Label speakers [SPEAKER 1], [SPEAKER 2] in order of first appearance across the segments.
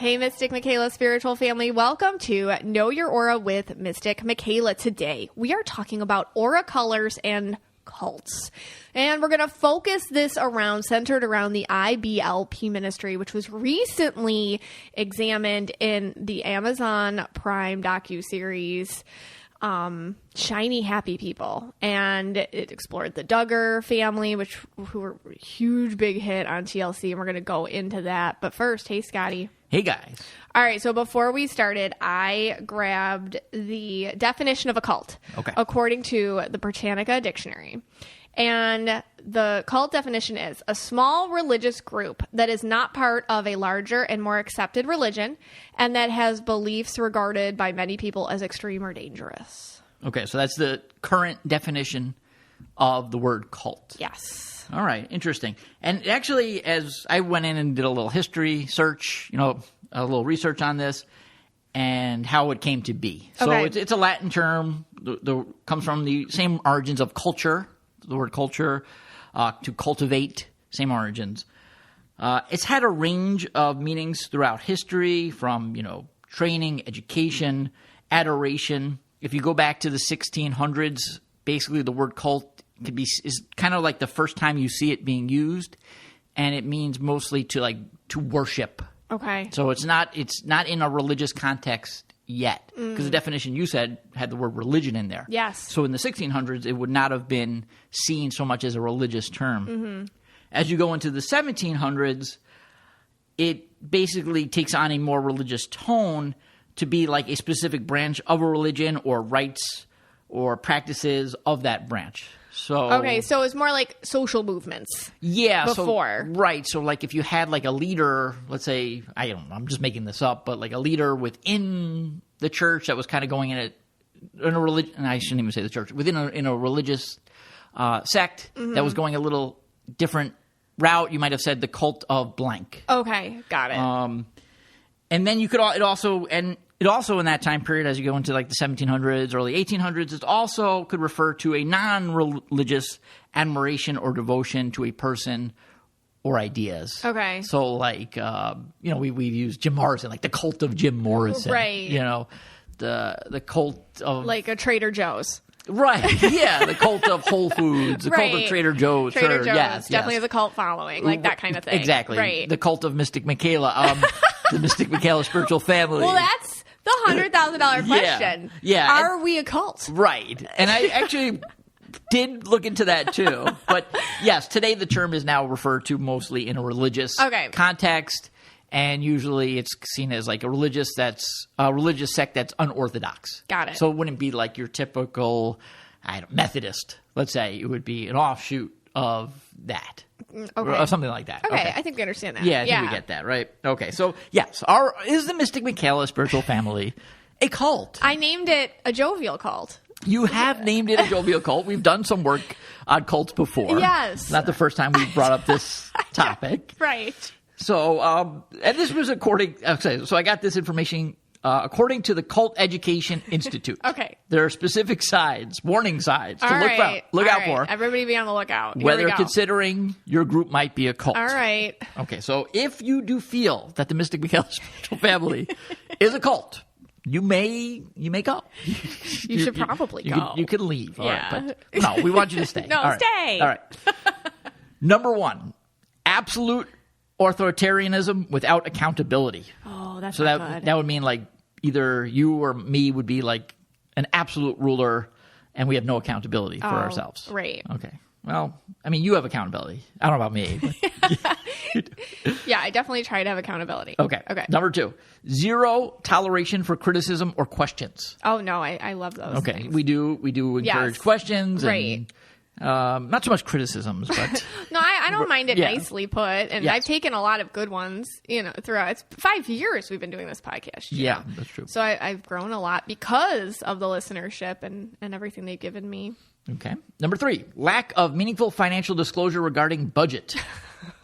[SPEAKER 1] Hey, Mystic Michaela spiritual family. Welcome to Know Your Aura with Mystic Michaela. Today, we are talking about aura colors and cults. And we're going to focus this centered around the IBLP ministry, which was recently examined in the Amazon Prime docuseries, Shiny Happy People. And it explored the Duggar family, who were a huge big hit on TLC. And we're going to go into that. But first, hey, Scotty.
[SPEAKER 2] Hey, guys.
[SPEAKER 1] All right, so before we started, I grabbed the definition of a cult, according to the Britannica Dictionary. And the cult definition is a small religious group that is not part of a larger and more accepted religion and that has beliefs regarded by many people as extreme or dangerous.
[SPEAKER 2] Okay, so that's the current definition of the word cult.
[SPEAKER 1] Yes.
[SPEAKER 2] All right, interesting. And actually, as I went in and did a little history search, a little research on this and how it came to be. So it's a Latin term, comes from the same origins of culture, the word culture, to cultivate, same origins. It's had a range of meanings throughout history from, training, education, adoration. If you go back to the 1600s, basically the word cult is kind of like the first time you see it being used, and it means mostly to worship.
[SPEAKER 1] Okay.
[SPEAKER 2] So it's not in a religious context yet, because the definition you said had the word religion in there.
[SPEAKER 1] Yes.
[SPEAKER 2] So in the 1600s, it would not have been seen so much as a religious term. Mm-hmm. As you go into the 1700s, it basically takes on a more religious tone to be like a specific branch of a religion or rites or practices of that branch. So
[SPEAKER 1] it's more like social movements.
[SPEAKER 2] Yeah.
[SPEAKER 1] Before.
[SPEAKER 2] So like if you had like a leader, let's say, I don't know, I'm just making this up, but like a leader within the church that was kind of going in a religion, and I shouldn't even say the church, in a religious sect that was going a little different route, you might have said the cult of blank.
[SPEAKER 1] Okay, got it.
[SPEAKER 2] And then you could it also in that time period, as you go into like the 1700s, early 1800s, it also could refer to a non-religious admiration or devotion to a person or ideas.
[SPEAKER 1] Okay.
[SPEAKER 2] So like, we use Jim Morrison, like the cult of Jim Morrison.
[SPEAKER 1] Right.
[SPEAKER 2] The cult of...
[SPEAKER 1] Like a Trader Joe's.
[SPEAKER 2] Right, yeah, the cult of Whole Foods, the cult of Trader Joe's.
[SPEAKER 1] Trader Joe's
[SPEAKER 2] yes,
[SPEAKER 1] definitely has a cult following, like that kind of thing.
[SPEAKER 2] Exactly.
[SPEAKER 1] Right.
[SPEAKER 2] The cult of Mystic Michaela, the Mystic Michaela spiritual family.
[SPEAKER 1] Well, that's the $100,000 question.
[SPEAKER 2] Yeah.
[SPEAKER 1] Are we a cult?
[SPEAKER 2] Right. And I actually did look into that too. But yes, today the term is now referred to mostly in a religious context. And usually it's seen as like a religious sect that's unorthodox.
[SPEAKER 1] Got it.
[SPEAKER 2] So it wouldn't be like your typical Methodist, let's say. It would be an offshoot of that. Or something like that.
[SPEAKER 1] Okay, I think we understand that.
[SPEAKER 2] Yeah, I think we get that, right? Okay, so yes, is the Mystic Michaela spiritual family a cult?
[SPEAKER 1] I named it a jovial cult.
[SPEAKER 2] You have named it a jovial cult. We've done some work on cults before.
[SPEAKER 1] Yes.
[SPEAKER 2] Not the first time we've brought up this topic.
[SPEAKER 1] Right.
[SPEAKER 2] So, and this was so I got this information according to the Cult Education Institute.
[SPEAKER 1] Okay.
[SPEAKER 2] There are specific warning signs to look out for.
[SPEAKER 1] Everybody be on the lookout.
[SPEAKER 2] Whether considering your group might be a cult.
[SPEAKER 1] All right.
[SPEAKER 2] Okay, so if you do feel that the Mystic Michaela spiritual family is a cult, you may go.
[SPEAKER 1] You should probably go.
[SPEAKER 2] You can leave. All right, but no, we want you to stay.
[SPEAKER 1] No, stay.
[SPEAKER 2] All right. Number 1, absolute authoritarianism without accountability.
[SPEAKER 1] Oh, that's
[SPEAKER 2] so that would mean like either you or me would be like an absolute ruler and we have no accountability for ourselves.
[SPEAKER 1] Right.
[SPEAKER 2] Okay. Well, I mean, you have accountability. I don't know about me. But
[SPEAKER 1] yeah, I definitely try to have accountability.
[SPEAKER 2] Okay. Number 2, zero toleration for criticism or questions.
[SPEAKER 1] Oh no, I love those.
[SPEAKER 2] Okay,
[SPEAKER 1] things.
[SPEAKER 2] we do encourage questions.
[SPEAKER 1] Right.
[SPEAKER 2] And, not so much criticisms, but
[SPEAKER 1] no, I don't mind it nicely put, and I've taken a lot of good ones. Throughout it's 5 years we've been doing this podcast.
[SPEAKER 2] Yeah, that's true.
[SPEAKER 1] So I've grown a lot because of the listenership and everything they've given me.
[SPEAKER 2] Okay. Number 3, lack of meaningful financial disclosure regarding budget.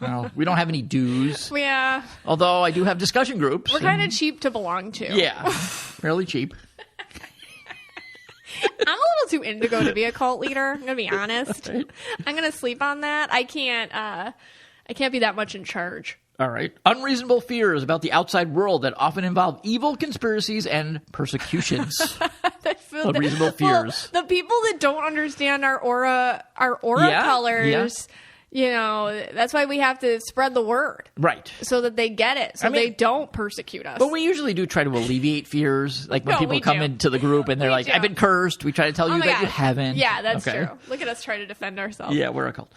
[SPEAKER 2] Well, we don't have any dues.
[SPEAKER 1] Yeah.
[SPEAKER 2] Although I do have discussion groups.
[SPEAKER 1] We're kind of cheap to belong to.
[SPEAKER 2] Yeah, fairly cheap.
[SPEAKER 1] I'm a little too indigo to be a cult leader. I'm gonna be honest. Right. I'm gonna sleep on that. I can't be that much in charge.
[SPEAKER 2] All right. Unreasonable fears about the outside world that often involve evil conspiracies and persecutions. Unreasonable fears.
[SPEAKER 1] Well, the people that don't understand our aura colors, you know, that's why we have to spread the word.
[SPEAKER 2] Right.
[SPEAKER 1] So that they get it. So they don't persecute us.
[SPEAKER 2] But we usually do try to alleviate fears. Like when people come into the group and they're like, I've been cursed. We try to tell you that you haven't.
[SPEAKER 1] Yeah, that's true. Look at us try to defend ourselves.
[SPEAKER 2] Yeah, we're a cult.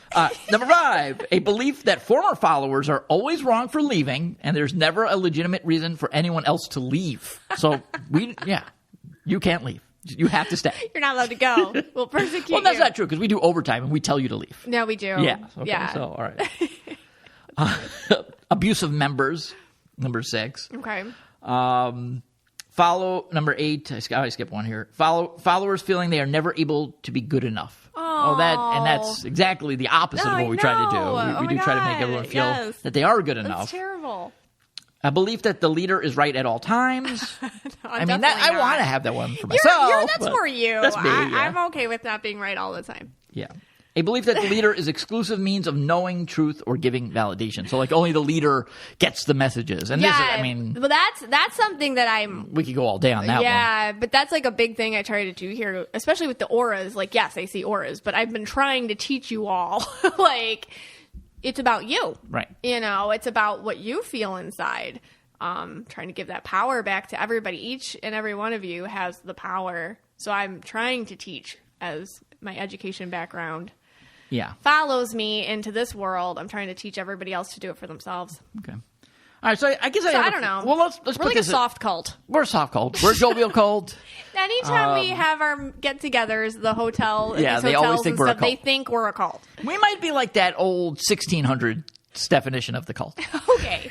[SPEAKER 2] Number 5, a belief that former followers are always wrong for leaving and there's never a legitimate reason for anyone else to leave. So you can't leave. You have to stay.
[SPEAKER 1] You're not allowed to go. We'll persecute you.
[SPEAKER 2] Well, that's not true because we do overtime and we tell you to leave.
[SPEAKER 1] No, we do.
[SPEAKER 2] Yeah. Okay,
[SPEAKER 1] yeah.
[SPEAKER 2] So, all right. Abusive members, number 6.
[SPEAKER 1] Okay.
[SPEAKER 2] Follow, number 8. I skipped one here. Followers feeling they are never able to be good enough.
[SPEAKER 1] Oh,
[SPEAKER 2] that's exactly the opposite of what we try to do. We do try to make everyone feel that they are good enough.
[SPEAKER 1] That's terrible.
[SPEAKER 2] A belief that the leader is right at all times. I want to have that one for myself.
[SPEAKER 1] That's for you.
[SPEAKER 2] That's me.
[SPEAKER 1] I'm okay with not being right all the time.
[SPEAKER 2] Yeah. A belief that the leader is exclusive means of knowing truth or giving validation. So, like, only the leader gets the messages. And
[SPEAKER 1] but that's something that
[SPEAKER 2] we could go all day on that one.
[SPEAKER 1] Yeah, but that's like a big thing I try to do here, especially with the auras. Like, yes, I see auras, but I've been trying to teach you all, like, it's about you.
[SPEAKER 2] Right.
[SPEAKER 1] You know, it's about what you feel inside. Trying to give that power back to everybody. Each and every one of you has the power. So I'm trying to teach, as my education background follows me into this world. I'm trying to teach everybody else to do it for themselves.
[SPEAKER 2] Okay. All right, so I guess
[SPEAKER 1] I don't know.
[SPEAKER 2] Well, let's
[SPEAKER 1] we're
[SPEAKER 2] put
[SPEAKER 1] like
[SPEAKER 2] this
[SPEAKER 1] a soft cult.
[SPEAKER 2] We're a soft cult. We're a jovial cult.
[SPEAKER 1] Anytime we have our get-togethers, the hotel,
[SPEAKER 2] they always think we're a cult.
[SPEAKER 1] They think we're a cult.
[SPEAKER 2] We might be like that old 1600s definition of the cult.
[SPEAKER 1] Okay.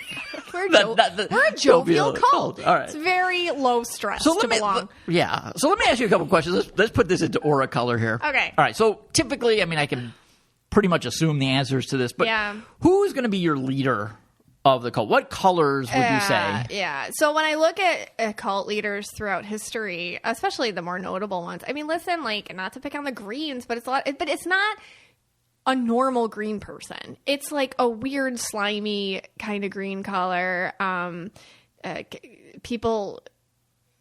[SPEAKER 1] We're a jovial cult.
[SPEAKER 2] All right.
[SPEAKER 1] It's very low stress to belong.
[SPEAKER 2] So let me ask you a couple questions. Let's put this into aura color here.
[SPEAKER 1] Okay.
[SPEAKER 2] All right. So typically, I can pretty much assume the answers to this, but who is going to be your leader of the cult? What colors would you say?
[SPEAKER 1] Yeah. So when I look at cult leaders throughout history, especially the more notable ones, listen, like, not to pick on the greens, but it's not a normal green person. It's like a weird, slimy kind of green color. People,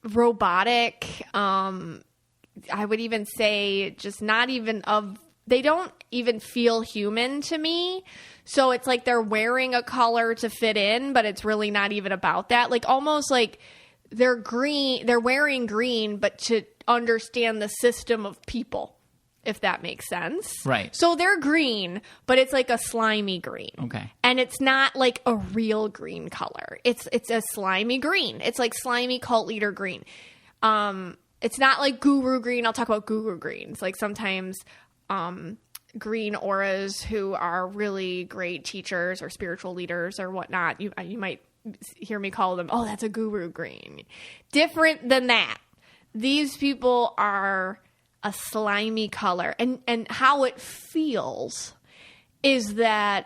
[SPEAKER 1] robotic. I would even say just not even they don't even feel human to me. So it's like they're wearing a color to fit in, but it's really not even about that. Like almost like they're wearing green, but to understand the system of people, if that makes sense.
[SPEAKER 2] Right.
[SPEAKER 1] So they're green, but it's like a slimy green.
[SPEAKER 2] Okay.
[SPEAKER 1] And it's not like a real green color. It's a slimy green. It's like slimy cult leader green. It's not like guru green. I'll talk about guru greens. Like sometimes green auras who are really great teachers or spiritual leaders or whatnot, you might hear me call them, oh, that's a guru green. Different than that. These people are a slimy color. And how it feels is that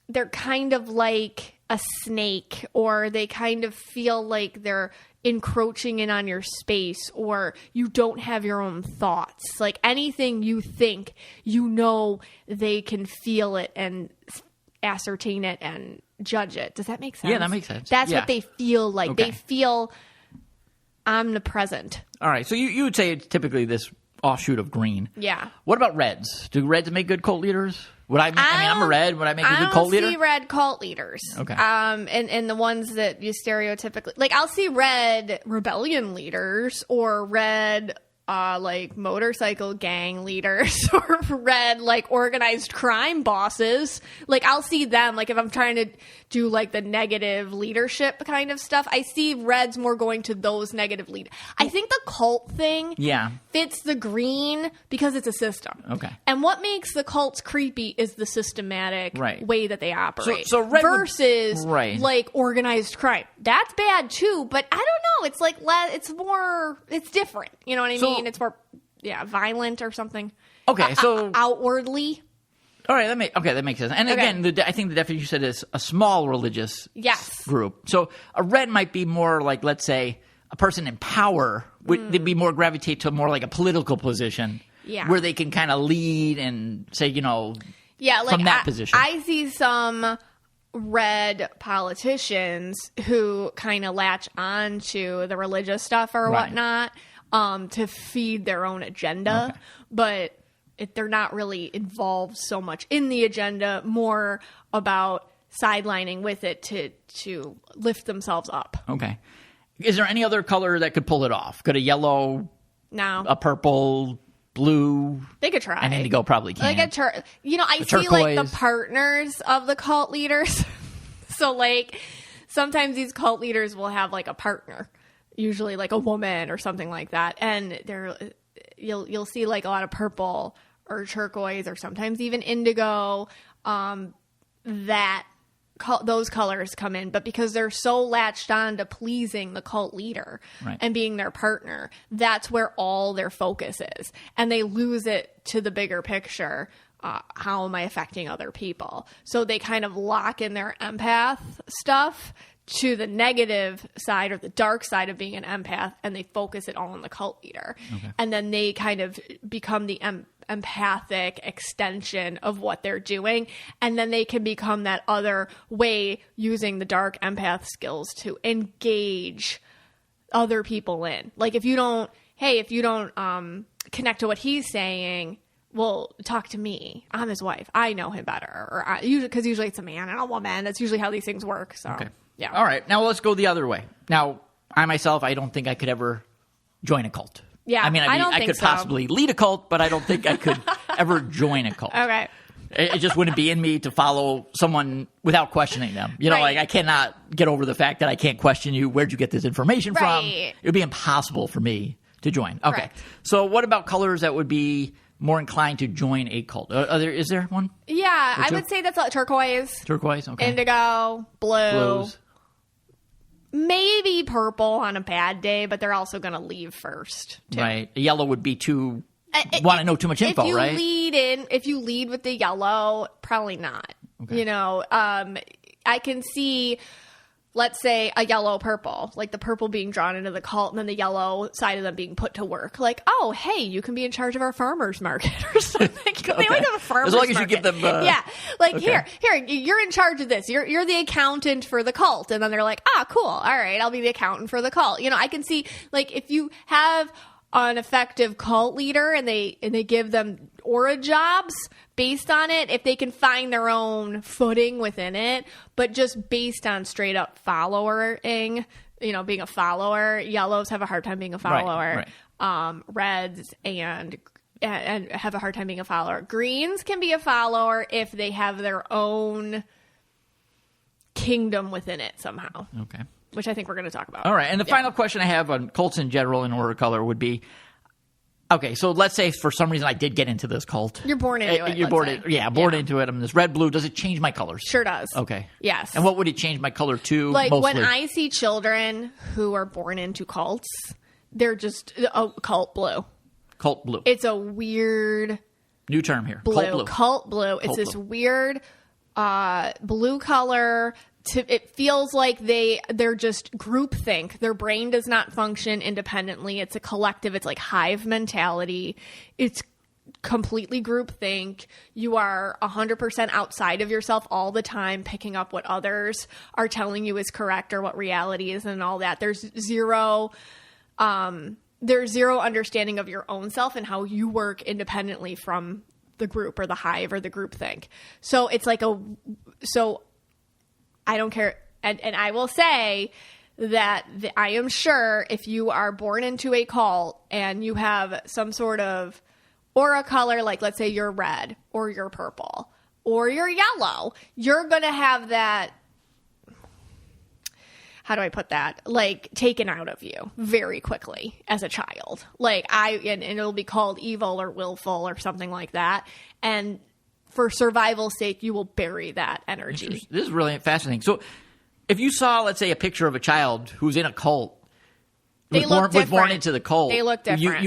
[SPEAKER 1] they're kind of like a snake, or they kind of feel like they're encroaching in on your space, or you don't have your own thoughts. Like anything you think, they can feel it and ascertain it and judge it. Does that make sense?
[SPEAKER 2] Yeah, that makes sense.
[SPEAKER 1] That's what they feel like.
[SPEAKER 2] Okay.
[SPEAKER 1] They feel omnipresent.
[SPEAKER 2] All right. So you would say it's typically this offshoot of green.
[SPEAKER 1] Yeah.
[SPEAKER 2] What about reds? Do reds make good cult leaders? I'm a red. Would I make a good cult leader?
[SPEAKER 1] I don't see red cult leaders.
[SPEAKER 2] Okay.
[SPEAKER 1] And the ones that you stereotypically... Like, I'll see red rebellion leaders or red... like motorcycle gang leaders or red like organized crime bosses. Like I'll see them, like if I'm trying to do like the negative leadership kind of stuff, I see reds more going to those negative lead. I think the cult thing fits the green because it's a system.
[SPEAKER 2] Okay.
[SPEAKER 1] And what makes the cults creepy is the systematic way that they operate.
[SPEAKER 2] So red
[SPEAKER 1] versus like organized crime. That's bad too, but I don't know. It's like it's different. You know what I mean? It's more, violent or something.
[SPEAKER 2] Okay, so
[SPEAKER 1] outwardly.
[SPEAKER 2] All right, that makes sense. And again, I think the definition you said is a small religious group. So a red might be more like, let's say, a person in power. They'd be more gravitate to more like a political position, where they can kind of lead and say,
[SPEAKER 1] like
[SPEAKER 2] from that position.
[SPEAKER 1] I see some red politicians who kind of latch on to the religious stuff or whatnot to feed their own agenda. But they're not really involved so much in the agenda, more about sidelining with it to lift themselves up.
[SPEAKER 2] Okay. Is there any other color that could pull it off? Could a yellow,
[SPEAKER 1] no,
[SPEAKER 2] a purple, blue?
[SPEAKER 1] They could try.
[SPEAKER 2] And indigo probably can.
[SPEAKER 1] Like I see like the partners of the cult leaders. So like sometimes these cult leaders will have like a partner, usually like a woman or something like that, and you'll see like a lot of purple or turquoise or sometimes even indigo. Those colors come in, but because they're so latched on to pleasing the cult leader and being their partner, that's where all their focus is. And they lose it to the bigger picture. How am I affecting other people? So they kind of lock in their empath stuff to the negative side or the dark side of being an empath, and they focus it all on the cult leader. And then they kind of become the empathic extension of what they're doing, and then they can become that other way using the dark empath skills to engage other people in. Like if you don't connect to what he's saying, well, talk to me. I'm his wife. I know him better. Or usually it's a man and a woman. That's usually how these things work. So yeah.
[SPEAKER 2] All right. Now let's go the other way. Now, I myself, I don't think I could ever join a cult.
[SPEAKER 1] Yeah,
[SPEAKER 2] I mean, I could possibly lead a cult, but I don't think I could ever join a cult.
[SPEAKER 1] Okay.
[SPEAKER 2] It just wouldn't be in me to follow someone without questioning them. You know, like I cannot get over the fact that I can't question you. Where'd you get this information from? It would be impossible for me to join. Okay.
[SPEAKER 1] Correct.
[SPEAKER 2] So what about colors that would be more inclined to join a cult? Is there one?
[SPEAKER 1] Yeah, I would say that's turquoise.
[SPEAKER 2] Turquoise, okay.
[SPEAKER 1] Indigo,
[SPEAKER 2] Blues.
[SPEAKER 1] Maybe purple on a bad day, but they're also going to leave first, too.
[SPEAKER 2] Right. Yellow would be too... want to know too much info, right?
[SPEAKER 1] If you lead with the yellow, probably not. Okay. You know, I can see, let's say, a yellow purple, like the purple being drawn into the cult and then the yellow side of them being put to work. Like, oh, hey, you can be in charge of our farmer's market or something. They always have a farmer's market.
[SPEAKER 2] As long as you give them...
[SPEAKER 1] yeah. Like, here, you're in charge of this. You're the accountant for the cult. And then they're like, cool. All right, I'll be the accountant for the cult. You know, I can see, like, if you have an effective cult leader and they give them aura jobs based on it, if they can find their own footing within it, but just based on straight up following, you know, being a follower. Yellows have a hard time being a follower. Right. Reds and have a hard time being a follower. Greens can be a follower if they have their own kingdom within it somehow.
[SPEAKER 2] Okay.
[SPEAKER 1] Which I think we're going to talk about.
[SPEAKER 2] All right. And the final question I have on cults in general in order color would be, okay, so let's say for some reason I did get into this cult.
[SPEAKER 1] You're born into it.
[SPEAKER 2] You're born into it. I'm this red, blue. Does it change my colors?
[SPEAKER 1] Sure does.
[SPEAKER 2] Okay.
[SPEAKER 1] Yes.
[SPEAKER 2] And what would it change my color to?
[SPEAKER 1] Like
[SPEAKER 2] mostly?
[SPEAKER 1] When I see children who are born into cults, they're just cult blue.
[SPEAKER 2] Cult blue.
[SPEAKER 1] It's a weird...
[SPEAKER 2] New term here.
[SPEAKER 1] Blue.
[SPEAKER 2] Cult blue.
[SPEAKER 1] Cult blue. It's this weird blue color... it feels like they're just groupthink. Their brain does not function independently. It's a collective. It's like hive mentality. It's completely groupthink. You are 100% outside of yourself all the time, picking up what others are telling you is correct or what reality is and all that. There's zero understanding of your own self and how you work independently from the group or the hive or the groupthink. So it's like I don't care. And I will say that I am sure if you are born into a cult and you have some sort of aura color, like let's say you're red or you're purple or you're yellow, you're going to have that, how do I put that? Like taken out of you very quickly as a child. Like and it'll be called evil or willful or something like that. And for survival's sake, you will bury that energy.
[SPEAKER 2] This is really fascinating. So if you saw, let's say, a picture of a child who's in a cult, was born into the cult.
[SPEAKER 1] They look different.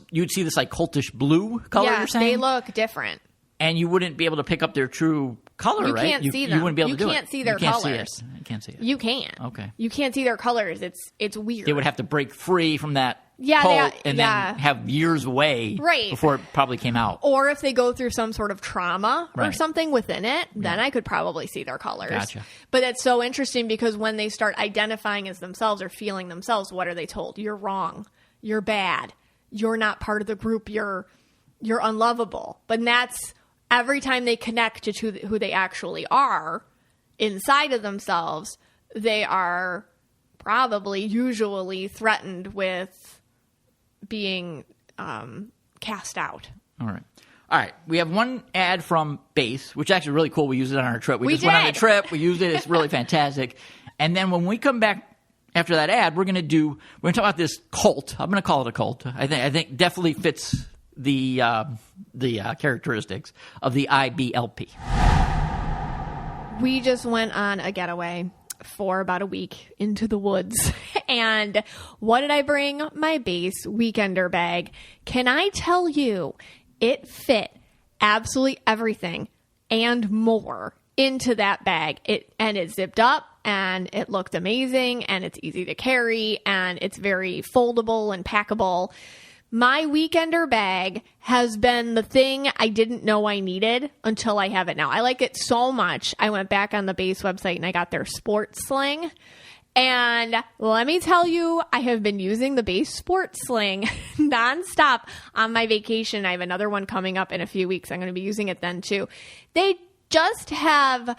[SPEAKER 2] You'd see this like cultish blue color, you're saying?
[SPEAKER 1] They look different.
[SPEAKER 2] And you wouldn't be able to pick up their true color,
[SPEAKER 1] You
[SPEAKER 2] right?
[SPEAKER 1] can't see them.
[SPEAKER 2] You wouldn't be able to do it.
[SPEAKER 1] You can't see their
[SPEAKER 2] You can't
[SPEAKER 1] colors.
[SPEAKER 2] See it. You can't see it.
[SPEAKER 1] You can't.
[SPEAKER 2] Okay.
[SPEAKER 1] You can't see their colors. It's weird.
[SPEAKER 2] They would have to break free from that
[SPEAKER 1] Yeah,
[SPEAKER 2] cult
[SPEAKER 1] they-
[SPEAKER 2] and
[SPEAKER 1] yeah.
[SPEAKER 2] then have years away
[SPEAKER 1] Right.
[SPEAKER 2] before it probably came out.
[SPEAKER 1] Or if they go through some sort of trauma or
[SPEAKER 2] Right.
[SPEAKER 1] something within it, then I could probably see their colors.
[SPEAKER 2] Gotcha.
[SPEAKER 1] But it's so interesting because when they start identifying as themselves or feeling themselves, what are they told? You're wrong. You're bad. You're not part of the group. You're unlovable. But that's every time they connect to who they actually are inside of themselves, they are probably usually threatened with being cast out.
[SPEAKER 2] All right. We have one ad from Base, which is actually really cool. We used it on our trip. We just went on a
[SPEAKER 1] did.
[SPEAKER 2] trip. We used it. It's really fantastic. And then when we come back after that ad, we're going to talk about this cult. I'm going to call it a cult. I think definitely fits the characteristics of the IBLP.
[SPEAKER 1] We just went on a getaway for about a week into the woods. And what did I bring? My Base weekender bag. Can I tell you, it fit absolutely everything and more into that bag. It zipped up and it looked amazing and it's easy to carry and it's very foldable and packable. My weekender bag has been the thing I didn't know I needed until I have it now. I like it so much. I went back on the Base website and I got their sports sling. And let me tell you, I have been using the Base sports sling nonstop on my vacation. I have another one coming up in a few weeks. I'm going to be using it then too. They just have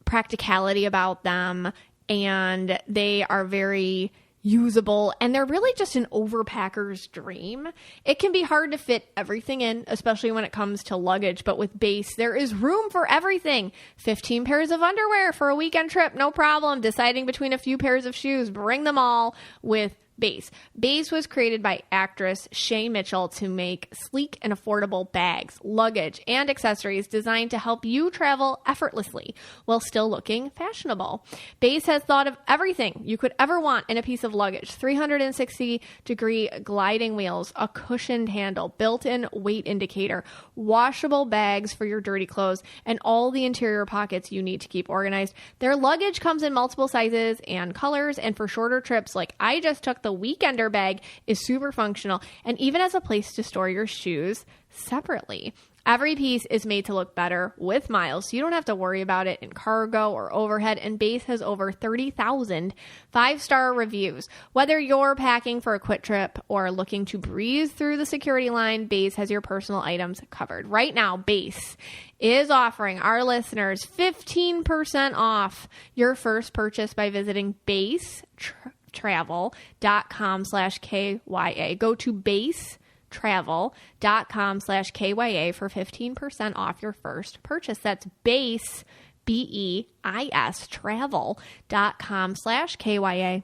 [SPEAKER 1] practicality about them and they are very usable, and they're really just an overpacker's dream. It can be hard to fit everything in, especially when it comes to luggage, but with Base, there is room for everything. 15 pairs of underwear for a weekend trip, no problem. Deciding between a few pairs of shoes, bring them all with Base. Base was created by actress Shay Mitchell to make sleek and affordable bags, luggage, and accessories designed to help you travel effortlessly while still looking fashionable. Base has thought of everything you could ever want in a piece of luggage. 360-degree gliding wheels, a cushioned handle, built-in weight indicator, washable bags for your dirty clothes, and all the interior pockets you need to keep organized. Their luggage comes in multiple sizes and colors, and for shorter trips like I just took, the weekender bag is super functional and even has a place to store your shoes separately. Every piece is made to look better with miles, so you don't have to worry about it in cargo or overhead, and Base has over 30,000 five-star reviews. Whether you're packing for a quick trip or looking to breeze through the security line, Base has your personal items covered. Right now, Base is offering our listeners 15% off your first purchase by visiting basetravel.com/KYA. Go to basetravel.com/KYA for 15% off your first purchase. That's Base, BEIS, travel.com/KYA.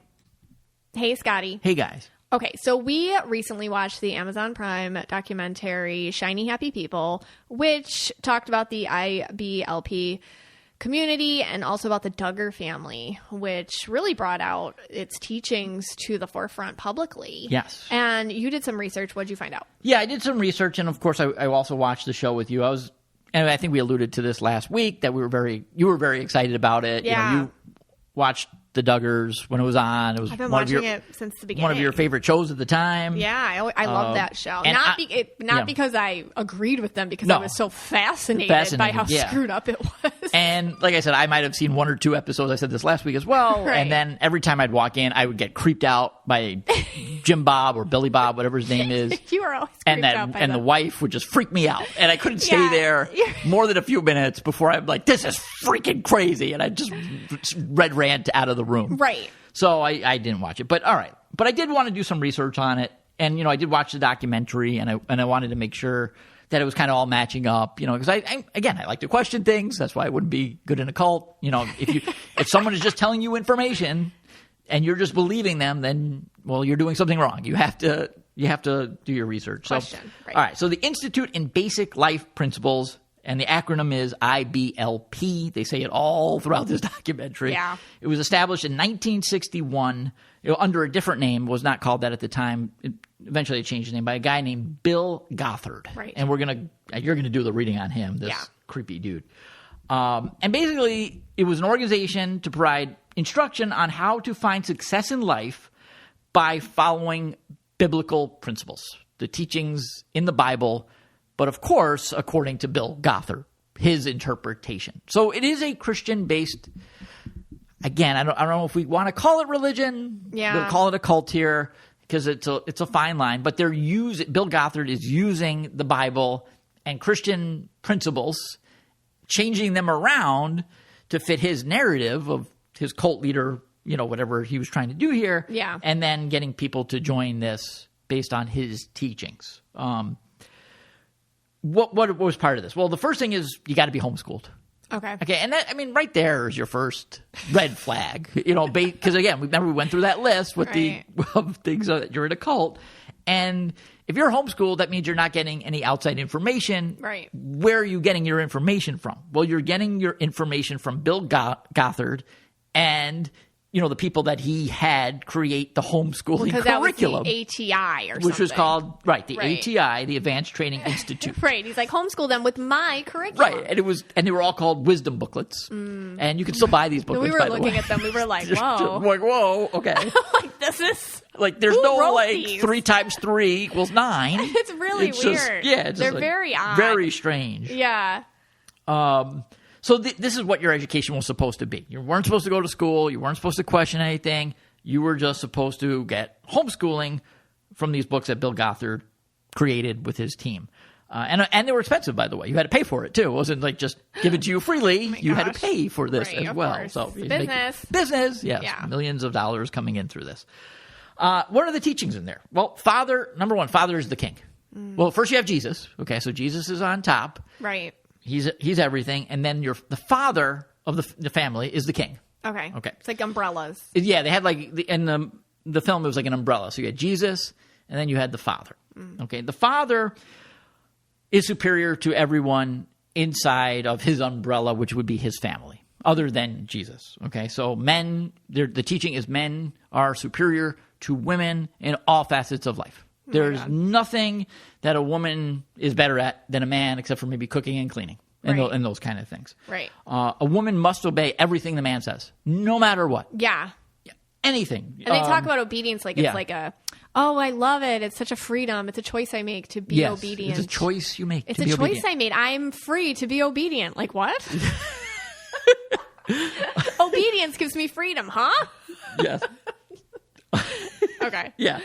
[SPEAKER 1] Hey, Scotty.
[SPEAKER 2] Hey, guys.
[SPEAKER 1] Okay, so we recently watched the Amazon Prime documentary Shiny Happy People, which talked about the IBLP community and also about the Duggar family, which really brought out its teachings to the forefront publicly.
[SPEAKER 2] Yes.
[SPEAKER 1] And you did some research. What did you find out?
[SPEAKER 2] Yeah, I did some research, and of course, I also watched the show with you. And I think we alluded to this last week that you were very excited about it.
[SPEAKER 1] Yeah.
[SPEAKER 2] You watched the Duggars when it was on. It was
[SPEAKER 1] I've been watching it since the beginning.
[SPEAKER 2] One of your favorite shows at the time.
[SPEAKER 1] Yeah, I love that show.
[SPEAKER 2] and
[SPEAKER 1] Not because I agreed with them, because I was so fascinated by how screwed up it was.
[SPEAKER 2] And like I said, I might have seen one or two episodes. I said this last week as well.
[SPEAKER 1] Right.
[SPEAKER 2] And then every time I'd walk in, I would get creeped out by Jim Bob or Billy Bob, whatever his name is.
[SPEAKER 1] You were always creeped out by
[SPEAKER 2] and
[SPEAKER 1] them.
[SPEAKER 2] the wife would just freak me out. And I couldn't stay there more than a few minutes before I'm like, this is freaking crazy. And I just ran out of the room.
[SPEAKER 1] Right.
[SPEAKER 2] So I didn't watch it. But all right. But I did want to do some research on it. And, I did watch the documentary, and I wanted to make sure that it was kind of all matching up, because I like to question things. That's why I wouldn't be good in a cult. If someone is just telling you information and you're just believing them, then, well, you're doing something wrong. You have to do your research.
[SPEAKER 1] Question. Right.
[SPEAKER 2] All right. So the Institute in Basic Life Principles, and the acronym is IBLP. They say it all throughout this documentary.
[SPEAKER 1] Yeah.
[SPEAKER 2] It was established in 1961 under a different name. It was not called that at the time. Eventually it changed the name by a guy named Bill Gothard.
[SPEAKER 1] Right.
[SPEAKER 2] And you're gonna do the reading on him. creepy dude. And basically, it was an organization to provide instruction on how to find success in life by following biblical principles, the teachings in the Bible, but of course, according to Bill Gothard, his interpretation. So it is a Christian-based, again, I don't know if we want to call it religion.
[SPEAKER 1] Yeah.
[SPEAKER 2] We'll call it a cult here because it's a fine line. But Bill Gothard is using the Bible and Christian principles, changing them around to fit his narrative of his cult leader, whatever he was trying to do here.
[SPEAKER 1] Yeah.
[SPEAKER 2] And then getting people to join this based on his teachings. What was part of this? Well, the first thing is you got to be homeschooled.
[SPEAKER 1] Okay.
[SPEAKER 2] And that, right there is your first red flag, because again, we went through that list with of things that you're in a cult. And if you're homeschooled, that means you're not getting any outside information.
[SPEAKER 1] Right.
[SPEAKER 2] Where are you getting your information from? Well, you're getting your information from Bill Gothard and the people that he had create the homeschooling curriculum.
[SPEAKER 1] That was the ATI or something.
[SPEAKER 2] Which was called, ATI, the Advanced Training Institute.
[SPEAKER 1] Right. He's like, homeschool them with my curriculum.
[SPEAKER 2] Right. And they were all called wisdom booklets. And you can still buy these booklets,
[SPEAKER 1] we were looking at them. We were like, whoa.
[SPEAKER 2] Like, whoa, okay.
[SPEAKER 1] Like, this is...
[SPEAKER 2] Like, there's no, these? 3 times 3 equals 9.
[SPEAKER 1] It's really weird.
[SPEAKER 2] They're
[SPEAKER 1] very odd.
[SPEAKER 2] Very strange.
[SPEAKER 1] Yeah.
[SPEAKER 2] So this is what your education was supposed to be. You weren't supposed to go to school. You weren't supposed to question anything. You were just supposed to get homeschooling from these books that Bill Gothard created with his team. And they were expensive, by the way. You had to pay for it, too. It wasn't like just give it to you freely. You had to pay for this as well.
[SPEAKER 1] Course.
[SPEAKER 2] So
[SPEAKER 1] Business.
[SPEAKER 2] Yes.
[SPEAKER 1] Yeah.
[SPEAKER 2] Millions of dollars coming in through this. What are the teachings in there? Well, number one, Father is the king. Well, first you have Jesus. Okay, so Jesus is on top.
[SPEAKER 1] Right.
[SPEAKER 2] He's everything, and then the father of the family is the king.
[SPEAKER 1] Okay.
[SPEAKER 2] Okay.
[SPEAKER 1] It's like umbrellas.
[SPEAKER 2] Yeah, they had in the film it was like an umbrella. So you had Jesus, and then you had the father. Okay, the father is superior to everyone inside of his umbrella, which would be his family, other than Jesus. Okay, so the teaching is men are superior to women in all facets of life. There's nothing that a woman is better at than a man, except for maybe cooking and cleaning and those kind of things.
[SPEAKER 1] Right.
[SPEAKER 2] A woman must obey everything the man says, no matter what.
[SPEAKER 1] Yeah.
[SPEAKER 2] Anything.
[SPEAKER 1] And they talk about obedience like it's like I love it. It's such a freedom. It's a choice I make to be obedient.
[SPEAKER 2] It's a choice you make.
[SPEAKER 1] It's a choice I made. I'm free to be obedient. Like what? Obedience gives me freedom, huh?
[SPEAKER 2] Yes.
[SPEAKER 1] Okay.
[SPEAKER 2] Yeah.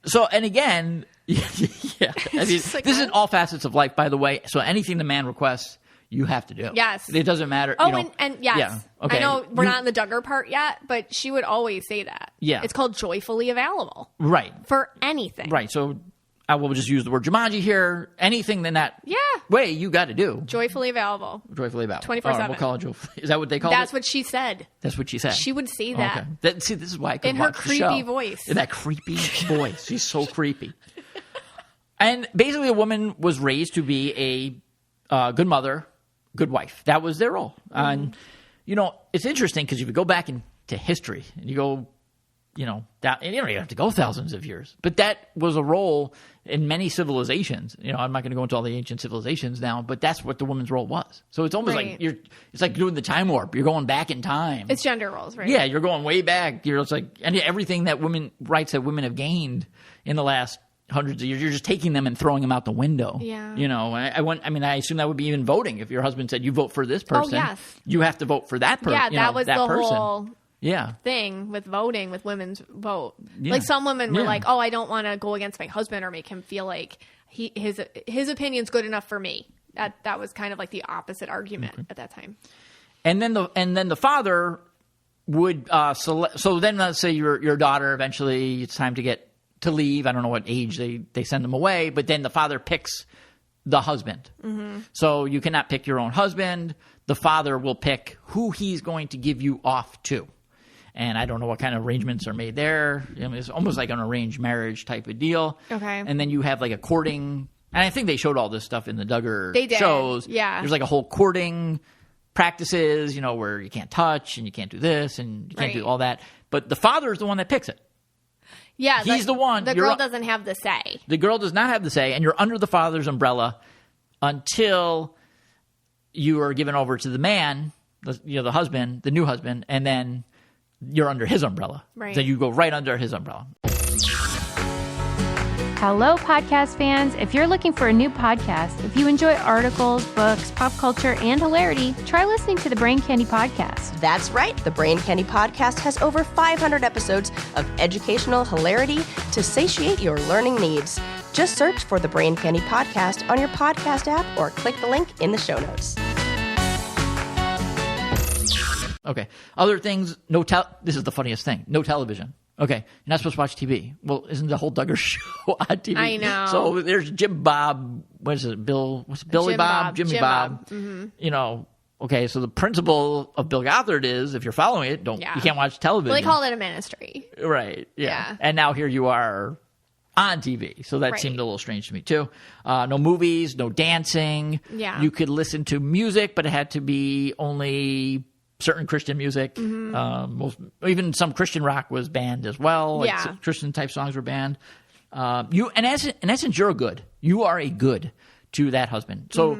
[SPEAKER 2] So, and again, this is in all facets of life, by the way. So anything the man requests, you have to do.
[SPEAKER 1] Yes.
[SPEAKER 2] It doesn't matter.
[SPEAKER 1] Oh, and yes.
[SPEAKER 2] Yeah, okay.
[SPEAKER 1] I know we're not in the Duggar part yet, but she would always say that.
[SPEAKER 2] Yeah.
[SPEAKER 1] It's called joyfully available.
[SPEAKER 2] Right.
[SPEAKER 1] For anything.
[SPEAKER 2] Right. So I will just use the word Jumanji here. Anything in that way you got to do.
[SPEAKER 1] Joyfully available.
[SPEAKER 2] Joyfully available.
[SPEAKER 1] 24/7.
[SPEAKER 2] We'll call it joyfully. Is that what they call
[SPEAKER 1] That's
[SPEAKER 2] it?
[SPEAKER 1] what she said.
[SPEAKER 2] That's what she said.
[SPEAKER 1] She would say that.
[SPEAKER 2] Okay. See, this is why I couldn't
[SPEAKER 1] in her
[SPEAKER 2] watch the show.
[SPEAKER 1] creepy voice.
[SPEAKER 2] In that creepy voice. She's so creepy. And basically, a woman was raised to be a good mother, good wife. That was their role. And, it's interesting because if you go back into history and you go, that, and you don't even have to go thousands of years, but that was a role in many civilizations. I'm not going to go into all the ancient civilizations now, but that's what the woman's role was. So it's almost like it's like doing the time warp. You're going back in time.
[SPEAKER 1] It's gender roles, right?
[SPEAKER 2] Yeah, you're going way back. It's like, and everything that rights that women have gained in the last hundreds of years, you're just taking them and throwing them out the window.
[SPEAKER 1] Yeah.
[SPEAKER 2] I assume that would be even voting. If your husband said you vote for this person, you have to vote for that person.
[SPEAKER 1] Yeah, that was the whole thing with voting, with women's vote.
[SPEAKER 2] Yeah.
[SPEAKER 1] Like some women were like, "Oh, I don't want to go against my husband or make him feel like his opinion's good enough for me." That was kind of like the opposite argument at that time. And
[SPEAKER 2] then the father would select. So then, let's say your daughter eventually it's time to leave. I don't know what age they send them away, but then the father picks the husband. Mm-hmm. So you cannot pick your own husband. The father will pick who he's going to give you off to. And I don't know what kind of arrangements are made there. It's almost like an arranged marriage type of deal.
[SPEAKER 1] Okay.
[SPEAKER 2] And then you have like a courting. And I think they showed all this stuff in the Duggar
[SPEAKER 1] They did.
[SPEAKER 2] shows.
[SPEAKER 1] Yeah.
[SPEAKER 2] There's like a whole courting practices, where you can't touch and you can't do this and you can't do all that. But the father is the one that picks it.
[SPEAKER 1] Yeah.
[SPEAKER 2] He's the one.
[SPEAKER 1] The girl doesn't have the say.
[SPEAKER 2] The girl does not have the say, and you're under the father's umbrella until you are given over to the man, the husband, the new husband, and then you're under his umbrella.
[SPEAKER 1] Right.
[SPEAKER 2] So you go right under his umbrella.
[SPEAKER 3] Hello, podcast fans. If you're looking for a new podcast, if you enjoy articles, books, pop culture, and hilarity, try listening to the Brain Candy Podcast.
[SPEAKER 4] That's right. The Brain Candy Podcast has over 500 episodes of educational hilarity to satiate your learning needs. Just search for the Brain Candy Podcast on your podcast app or click the link in the show notes.
[SPEAKER 2] Okay. Other things, this is the funniest thing. No television. Okay. You're not supposed to watch TV. Well, isn't the whole Duggar show on TV?
[SPEAKER 1] I know.
[SPEAKER 2] So there's Jim Bob. What is it? Billy Bob? Jimmy Bob.
[SPEAKER 1] Mm-hmm.
[SPEAKER 2] Okay. So the principle of Bill Gothard is if you're following it, you can't watch television.
[SPEAKER 1] Well, they call it a ministry.
[SPEAKER 2] Right. Yeah. And now here you are on TV. So that seemed a little strange to me too. No movies, no dancing.
[SPEAKER 1] Yeah.
[SPEAKER 2] You could listen to music, but it had to be only certain Christian music. Even some Christian rock was banned as well. Like Christian type songs were banned. In essence, you're a good. You are a good to that husband. So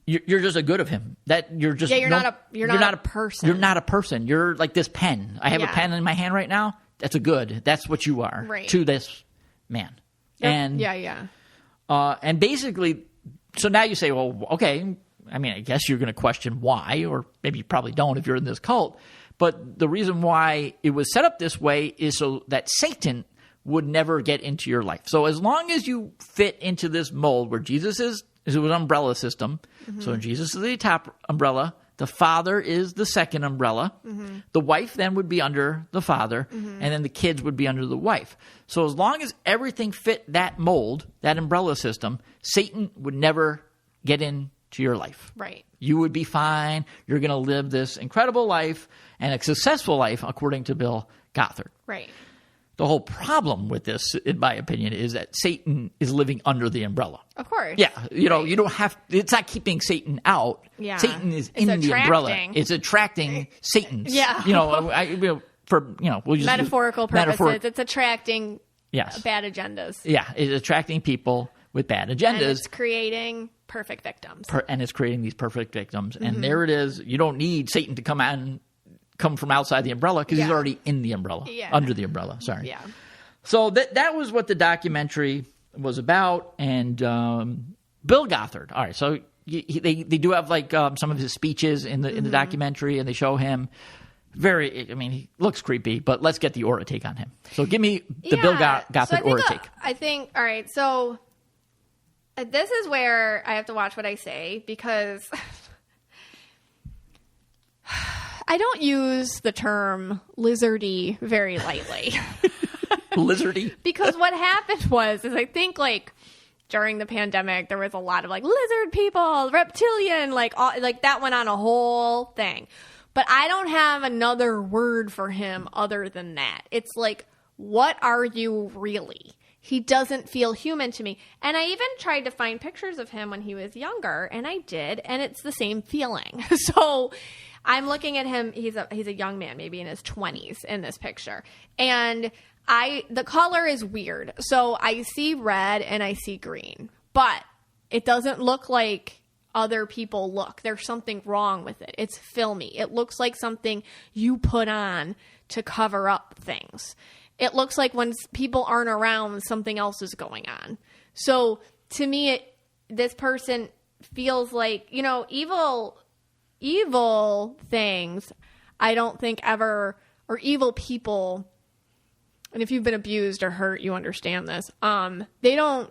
[SPEAKER 2] you're just a good of him. That you're just
[SPEAKER 1] you're not a person.
[SPEAKER 2] You're not a person. You're like this pen. I have a pen in my hand right now. That's a good. That's what you are to this man. And and basically, so now you say, well, okay. I mean, I guess you're going to question why, or maybe you probably don't if you're in this cult. But the reason why it was set up this way is so that Satan would never get into your life. So as long as you fit into this mold where Jesus is an umbrella system. So Jesus is the top umbrella. The father is the second umbrella. The wife then would be under the father, and then the kids would be under the wife. So as long as everything fit that mold, that umbrella system, Satan would never get in to your life.
[SPEAKER 1] Right.
[SPEAKER 2] You would be fine. You're going to live this incredible life and a successful life, according to Bill Gothard.
[SPEAKER 1] Right.
[SPEAKER 2] The whole problem with this, in my opinion, is that Satan is living under the umbrella.
[SPEAKER 1] Of course.
[SPEAKER 2] Yeah. You don't have, it's not keeping Satan out.
[SPEAKER 1] Yeah.
[SPEAKER 2] Satan is in the umbrella. It's attracting Satans.
[SPEAKER 1] Yeah.
[SPEAKER 2] We'll just
[SPEAKER 1] metaphorical purposes. It's attracting bad agendas.
[SPEAKER 2] Yeah. It's attracting people with bad agendas. And
[SPEAKER 1] it's creating perfect victims.
[SPEAKER 2] And it's creating these perfect victims. And there it is. You don't need Satan to come from outside the umbrella because he's already in the umbrella. Yeah. Under the umbrella. Sorry.
[SPEAKER 1] Yeah.
[SPEAKER 2] So that was what the documentary was about. And Bill Gothard. All right. So they do have like some of his speeches in the documentary, and they show him. He looks creepy, but let's get the aura take on him. So give me the Bill Gothard aura take.
[SPEAKER 1] I think, all right, so this is where I have to watch what I say because I don't use the term lizardy very lightly.
[SPEAKER 2] Lizardy?
[SPEAKER 1] Because what happened is I think like during the pandemic, there was a lot of like lizard people, reptilian, like that went on a whole thing. But I don't have another word for him other than that. It's like, what are you really? He doesn't feel human to me. And I even tried to find pictures of him when he was younger, and I did, and it's the same feeling. So I'm looking at him. He's a young man, maybe in his 20s in this picture. And the color is weird. So I see red and I see green, but it doesn't look like other people look. There's something wrong with it. It's filmy. It looks like something you put on to cover up things. It looks like when people aren't around, something else is going on. So to me, this person feels like, evil things, I don't think ever, or evil people, and if you've been abused or hurt, you understand this. They don't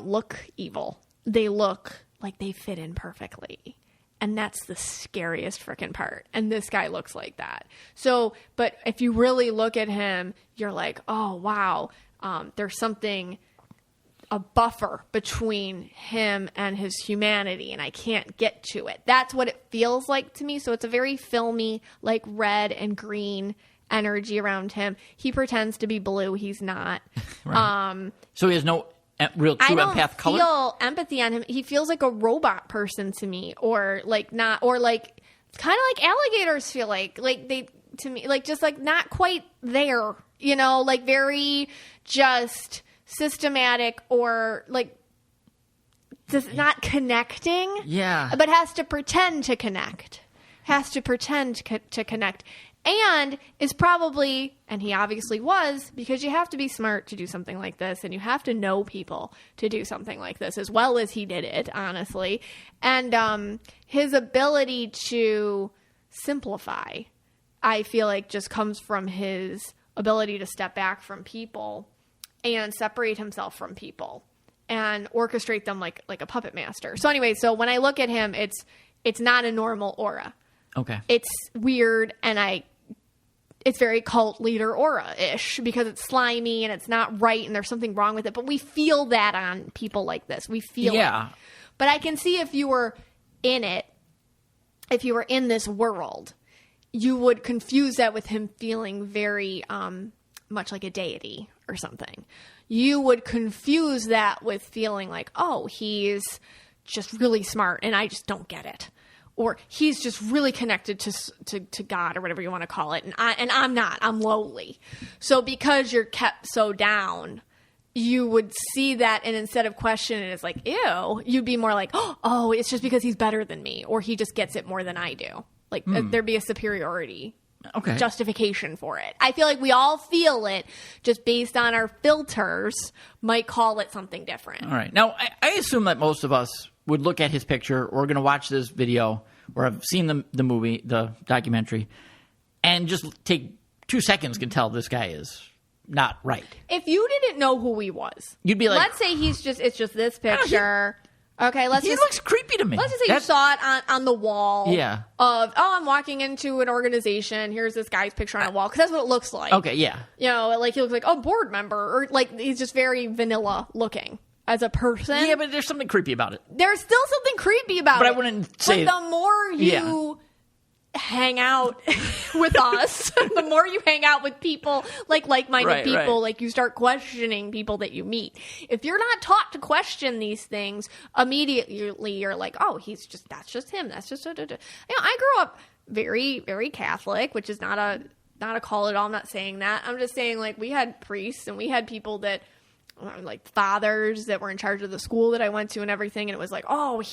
[SPEAKER 1] look evil. They look like they fit in perfectly. And that's the scariest freaking part. And this guy looks like that. So, but if you really look at him, you're like, oh, wow. There's a buffer between him and his humanity, and I can't get to it. That's what it feels like to me. So it's a very filmy, like red and green energy around him. He pretends to be blue. He's not.
[SPEAKER 2] Right. So he has no real true empath color?
[SPEAKER 1] I don't feel empathy on him. He feels like a robot person to me, or like not, or like kind of like alligators feel like they, to me, like just like not quite there, like very just systematic, or like not connecting.
[SPEAKER 2] Yeah.
[SPEAKER 1] But has to pretend to connect. To connect. And is probably, and he obviously was, because you have to be smart to do something like this, and you have to know people to do something like this, as well as he did it, honestly. And his ability to simplify, I feel like, just comes from his ability to step back from people and separate himself from people and orchestrate them like a puppet master. So anyway, so when I look at him, it's not a normal aura.
[SPEAKER 2] Okay.
[SPEAKER 1] It's weird, and it's very cult leader aura-ish because it's slimy and it's not right and there's something wrong with it. But we feel that on people like this. We feel it. But I can see if you were in it, if you were in this world, you would confuse that with him feeling very much like a deity or something. You would confuse that with feeling like, oh, he's just really smart and I just don't get it. Or he's just really connected to God or whatever you want to call it. And I'm not. I'm lowly. So because you're kept so down, you would see that, and instead of questioning it as like, ew, you'd be more like, oh, it's just because he's better than me, or he just gets it more than I do. Like there'd be a superiority justification for it. I feel like we all feel it, just based on our filters, might call it something different.
[SPEAKER 2] All right. Now, I assume that most of us would look at his picture, or going to watch this video, or have seen the movie, the documentary, and just take 2 seconds can tell this guy is not right.
[SPEAKER 1] If you didn't know who he was,
[SPEAKER 2] you'd be like,
[SPEAKER 1] let's say it's just this picture. Okay,
[SPEAKER 2] he looks creepy to me.
[SPEAKER 1] Let's just say you saw it on the wall.
[SPEAKER 2] Yeah.
[SPEAKER 1] Of, I'm walking into an organization. Here's this guy's picture on a wall, because that's what it looks like.
[SPEAKER 2] Okay, yeah.
[SPEAKER 1] You know, like he looks like a board member, or like he's just very vanilla looking as a person.
[SPEAKER 2] Yeah, but there's something creepy about it.
[SPEAKER 1] There's still something creepy about it.
[SPEAKER 2] But I wouldn't say.
[SPEAKER 1] But the more you hang out with us, the more you hang out with people, like-minded people, like you start questioning people that you meet. If you're not taught to question these things, immediately you're like, oh, that's just him. That's just, I grew up very, very Catholic, which is not a call at all. I'm not saying that. I'm just saying, like, we had priests and we had people that, like, fathers that were in charge of the school that I went to and everything. And it was like, oh,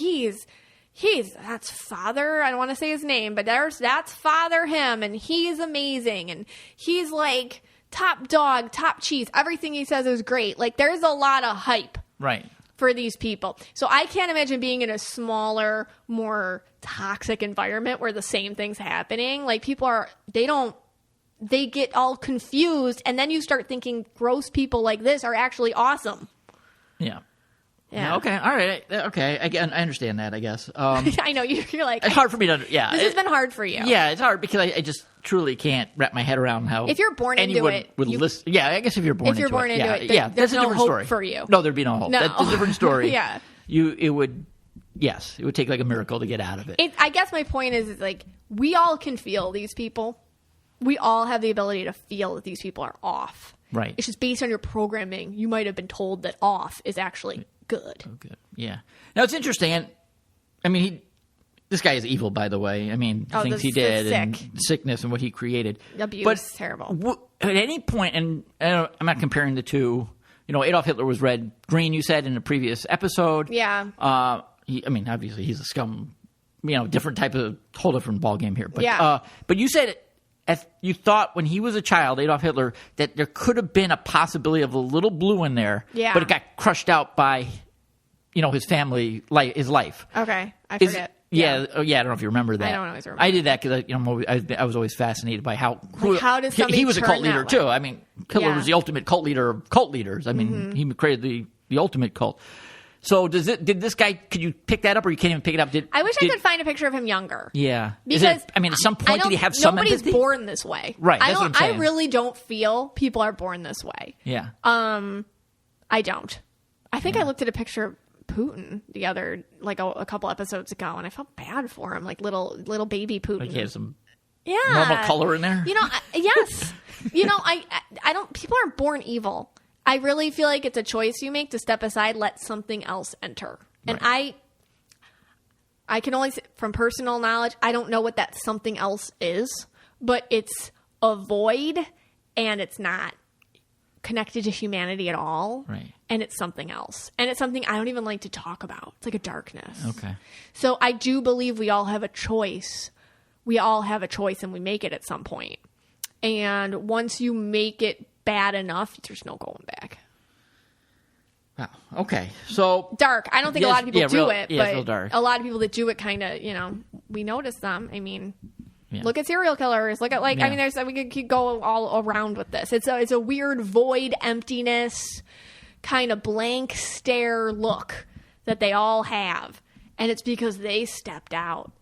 [SPEAKER 1] that's Father. I don't want to say his name, but that's Father him. And he's amazing. And he's like top dog, top cheese. Everything he says is great. Like, there's a lot of hype. Right. For these people. So I can't imagine being in a smaller, more toxic environment where the same thing's happening. Like, people they get all confused, and then you start thinking gross people like this are actually awesome.
[SPEAKER 2] Yeah. Yeah. Okay. All right. Okay. Again, I understand that, I guess.
[SPEAKER 1] I know. You're like...
[SPEAKER 2] It's hard for me to... Yeah.
[SPEAKER 1] This has been hard for you.
[SPEAKER 2] Yeah, it's hard because I just truly can't wrap my head around how...
[SPEAKER 1] If you're born into it...
[SPEAKER 2] Yeah, I guess if you're born into it.
[SPEAKER 1] If you're born into it,
[SPEAKER 2] yeah,
[SPEAKER 1] there's
[SPEAKER 2] that's a
[SPEAKER 1] no
[SPEAKER 2] different
[SPEAKER 1] hope
[SPEAKER 2] story.
[SPEAKER 1] for you.
[SPEAKER 2] No, there'd be no hope.
[SPEAKER 1] No.
[SPEAKER 2] That's a different story.
[SPEAKER 1] Yeah.
[SPEAKER 2] It would take like a miracle to get out of it.
[SPEAKER 1] I guess my point is like, we all can feel these people. We all have the ability to feel that these people are off. Right. It's just based on your programming. You might have been told that off is actually good. Oh, good.
[SPEAKER 2] Yeah. Now, it's interesting. And I mean, this guy is evil, by the way. I mean, the things he did and sickness and what he created.
[SPEAKER 1] Abuse is terrible.
[SPEAKER 2] At any point, and I'm not comparing the two, Adolf Hitler was red green, you said in a previous episode.
[SPEAKER 1] Yeah.
[SPEAKER 2] Obviously he's a scum, different type of, whole different ballgame here. But,
[SPEAKER 1] yeah.
[SPEAKER 2] But you said you thought when he was a child, Adolf Hitler, that there could have been a possibility of a little blue in there. Yeah. But it got crushed out by, his family, his life.
[SPEAKER 1] Okay. I forget.
[SPEAKER 2] Yeah. I don't know if you remember that.
[SPEAKER 1] I don't always remember.
[SPEAKER 2] I did that because I was always fascinated by how
[SPEAKER 1] does somebody
[SPEAKER 2] he was a cult leader
[SPEAKER 1] that
[SPEAKER 2] too. I mean, Hitler was the ultimate cult leader of cult leaders. I mean, he created the ultimate cult. So did this guy? Could you pick that up, or you can't even pick it up?
[SPEAKER 1] I wish I could find a picture of him younger.
[SPEAKER 2] Yeah,
[SPEAKER 1] because
[SPEAKER 2] at some point did he have some empathy?
[SPEAKER 1] Nobody's born this way,
[SPEAKER 2] right? That's what I'm saying.
[SPEAKER 1] I really don't feel people are born this way.
[SPEAKER 2] Yeah.
[SPEAKER 1] I don't. I think I looked at a picture of Putin a couple episodes ago, and I felt bad for him, like little baby Putin.
[SPEAKER 2] Like he has some normal color in there.
[SPEAKER 1] Yes. I don't. People aren't born evil. I really feel like it's a choice you make to step aside, let something else enter. And I can only say from personal knowledge, I don't know what that something else is, but it's a void, and it's not connected to humanity at all.
[SPEAKER 2] Right.
[SPEAKER 1] And it's something else. And it's something I don't even like to talk about. It's like a darkness.
[SPEAKER 2] Okay.
[SPEAKER 1] So I do believe we all have a choice. We all have a choice, and we make it at some point. And once you make it bad enough, there's no going back.
[SPEAKER 2] Wow. Okay. So
[SPEAKER 1] dark. I don't think a lot of people do it,
[SPEAKER 2] but
[SPEAKER 1] but
[SPEAKER 2] real dark.
[SPEAKER 1] A lot of people that do it kind of, we notice them. I mean, look at serial killers. Look at I mean, we could go all around with this. It's a weird void, emptiness, kind of blank stare look that they all have. And it's because they stepped out.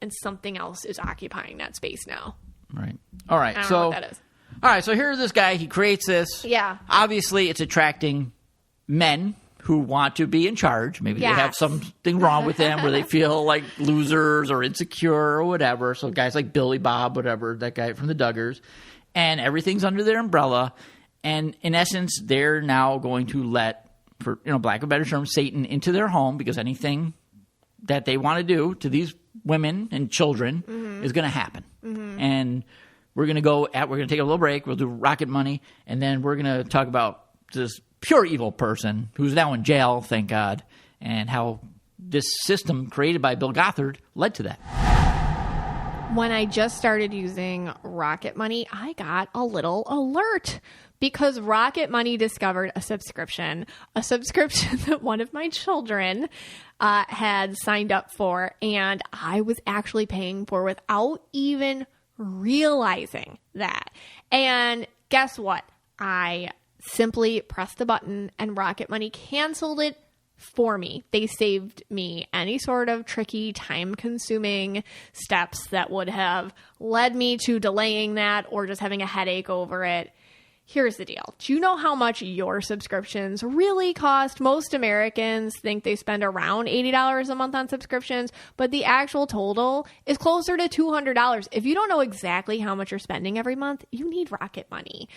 [SPEAKER 1] And something else is occupying that space now.
[SPEAKER 2] Right. All right.
[SPEAKER 1] I don't know what that is.
[SPEAKER 2] All right. So here's this guy. He creates this.
[SPEAKER 1] Yeah.
[SPEAKER 2] Obviously, it's attracting men who want to be in charge. Maybe they have something wrong with them where they feel like losers or insecure or whatever. So guys like Billy Bob, whatever, that guy from the Duggars. And everything's under their umbrella. And in essence, they're now going to let, for lack of a better term, Satan into their home, because anything that they want to do to these women and children is going to happen. And we're going to take a little break. We'll do Rocket Money. And then we're going to talk about this pure evil person who's now in jail, thank God, and how this system created by Bill Gothard led to that.
[SPEAKER 1] When I just started using Rocket Money, I got a little alert because Rocket Money discovered a subscription that one of my children had signed up for, and I was actually paying for without even realizing that. And guess what? I simply pressed the button and Rocket Money canceled it for me. They saved me any sort of tricky, time-consuming steps that would have led me to delaying that or just having a headache over it. Here's the deal. Do you know how much your subscriptions really cost? Most Americans think they spend around $80 a month on subscriptions, but the actual total is closer to $200. If you don't know exactly how much you're spending every month, you need Rocket Money.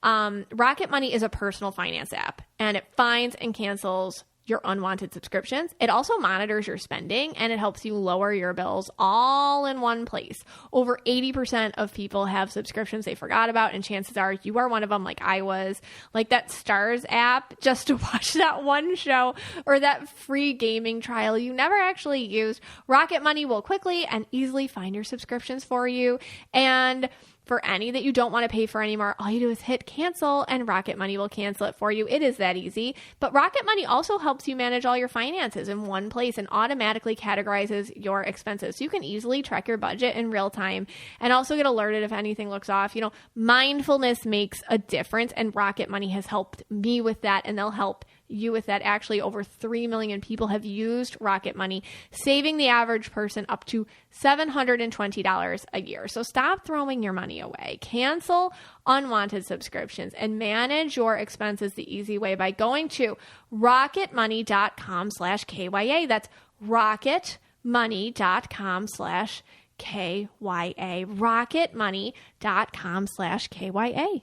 [SPEAKER 1] Rocket Money is a personal finance app, and it finds and cancels your unwanted subscriptions. It also monitors your spending, and it helps you lower your bills all in one place. Over 80% of people have subscriptions they forgot about, and chances are you are one of them, like I was. Like that Stars app, just to watch that one show, or that free gaming trial you never actually used. Rocket Money will quickly and easily find your subscriptions for you, and for any that you don't want to pay for anymore, all you do is hit cancel and Rocket Money will cancel it for you. It is that easy. But Rocket Money also helps you manage all your finances in one place and automatically categorizes your expenses. So you can easily track your budget in real time and also get alerted if anything looks off. Mindfulness makes a difference, and Rocket Money has helped me with that, and they'll help you with that. Actually, over 3 million people have used Rocket Money, saving the average person up to $720 a year. So stop throwing your money away. Cancel unwanted subscriptions and manage your expenses the easy way by going to rocketmoney.com/KYA. That's rocketmoney.com/KYA. rocketmoney.com/KYA.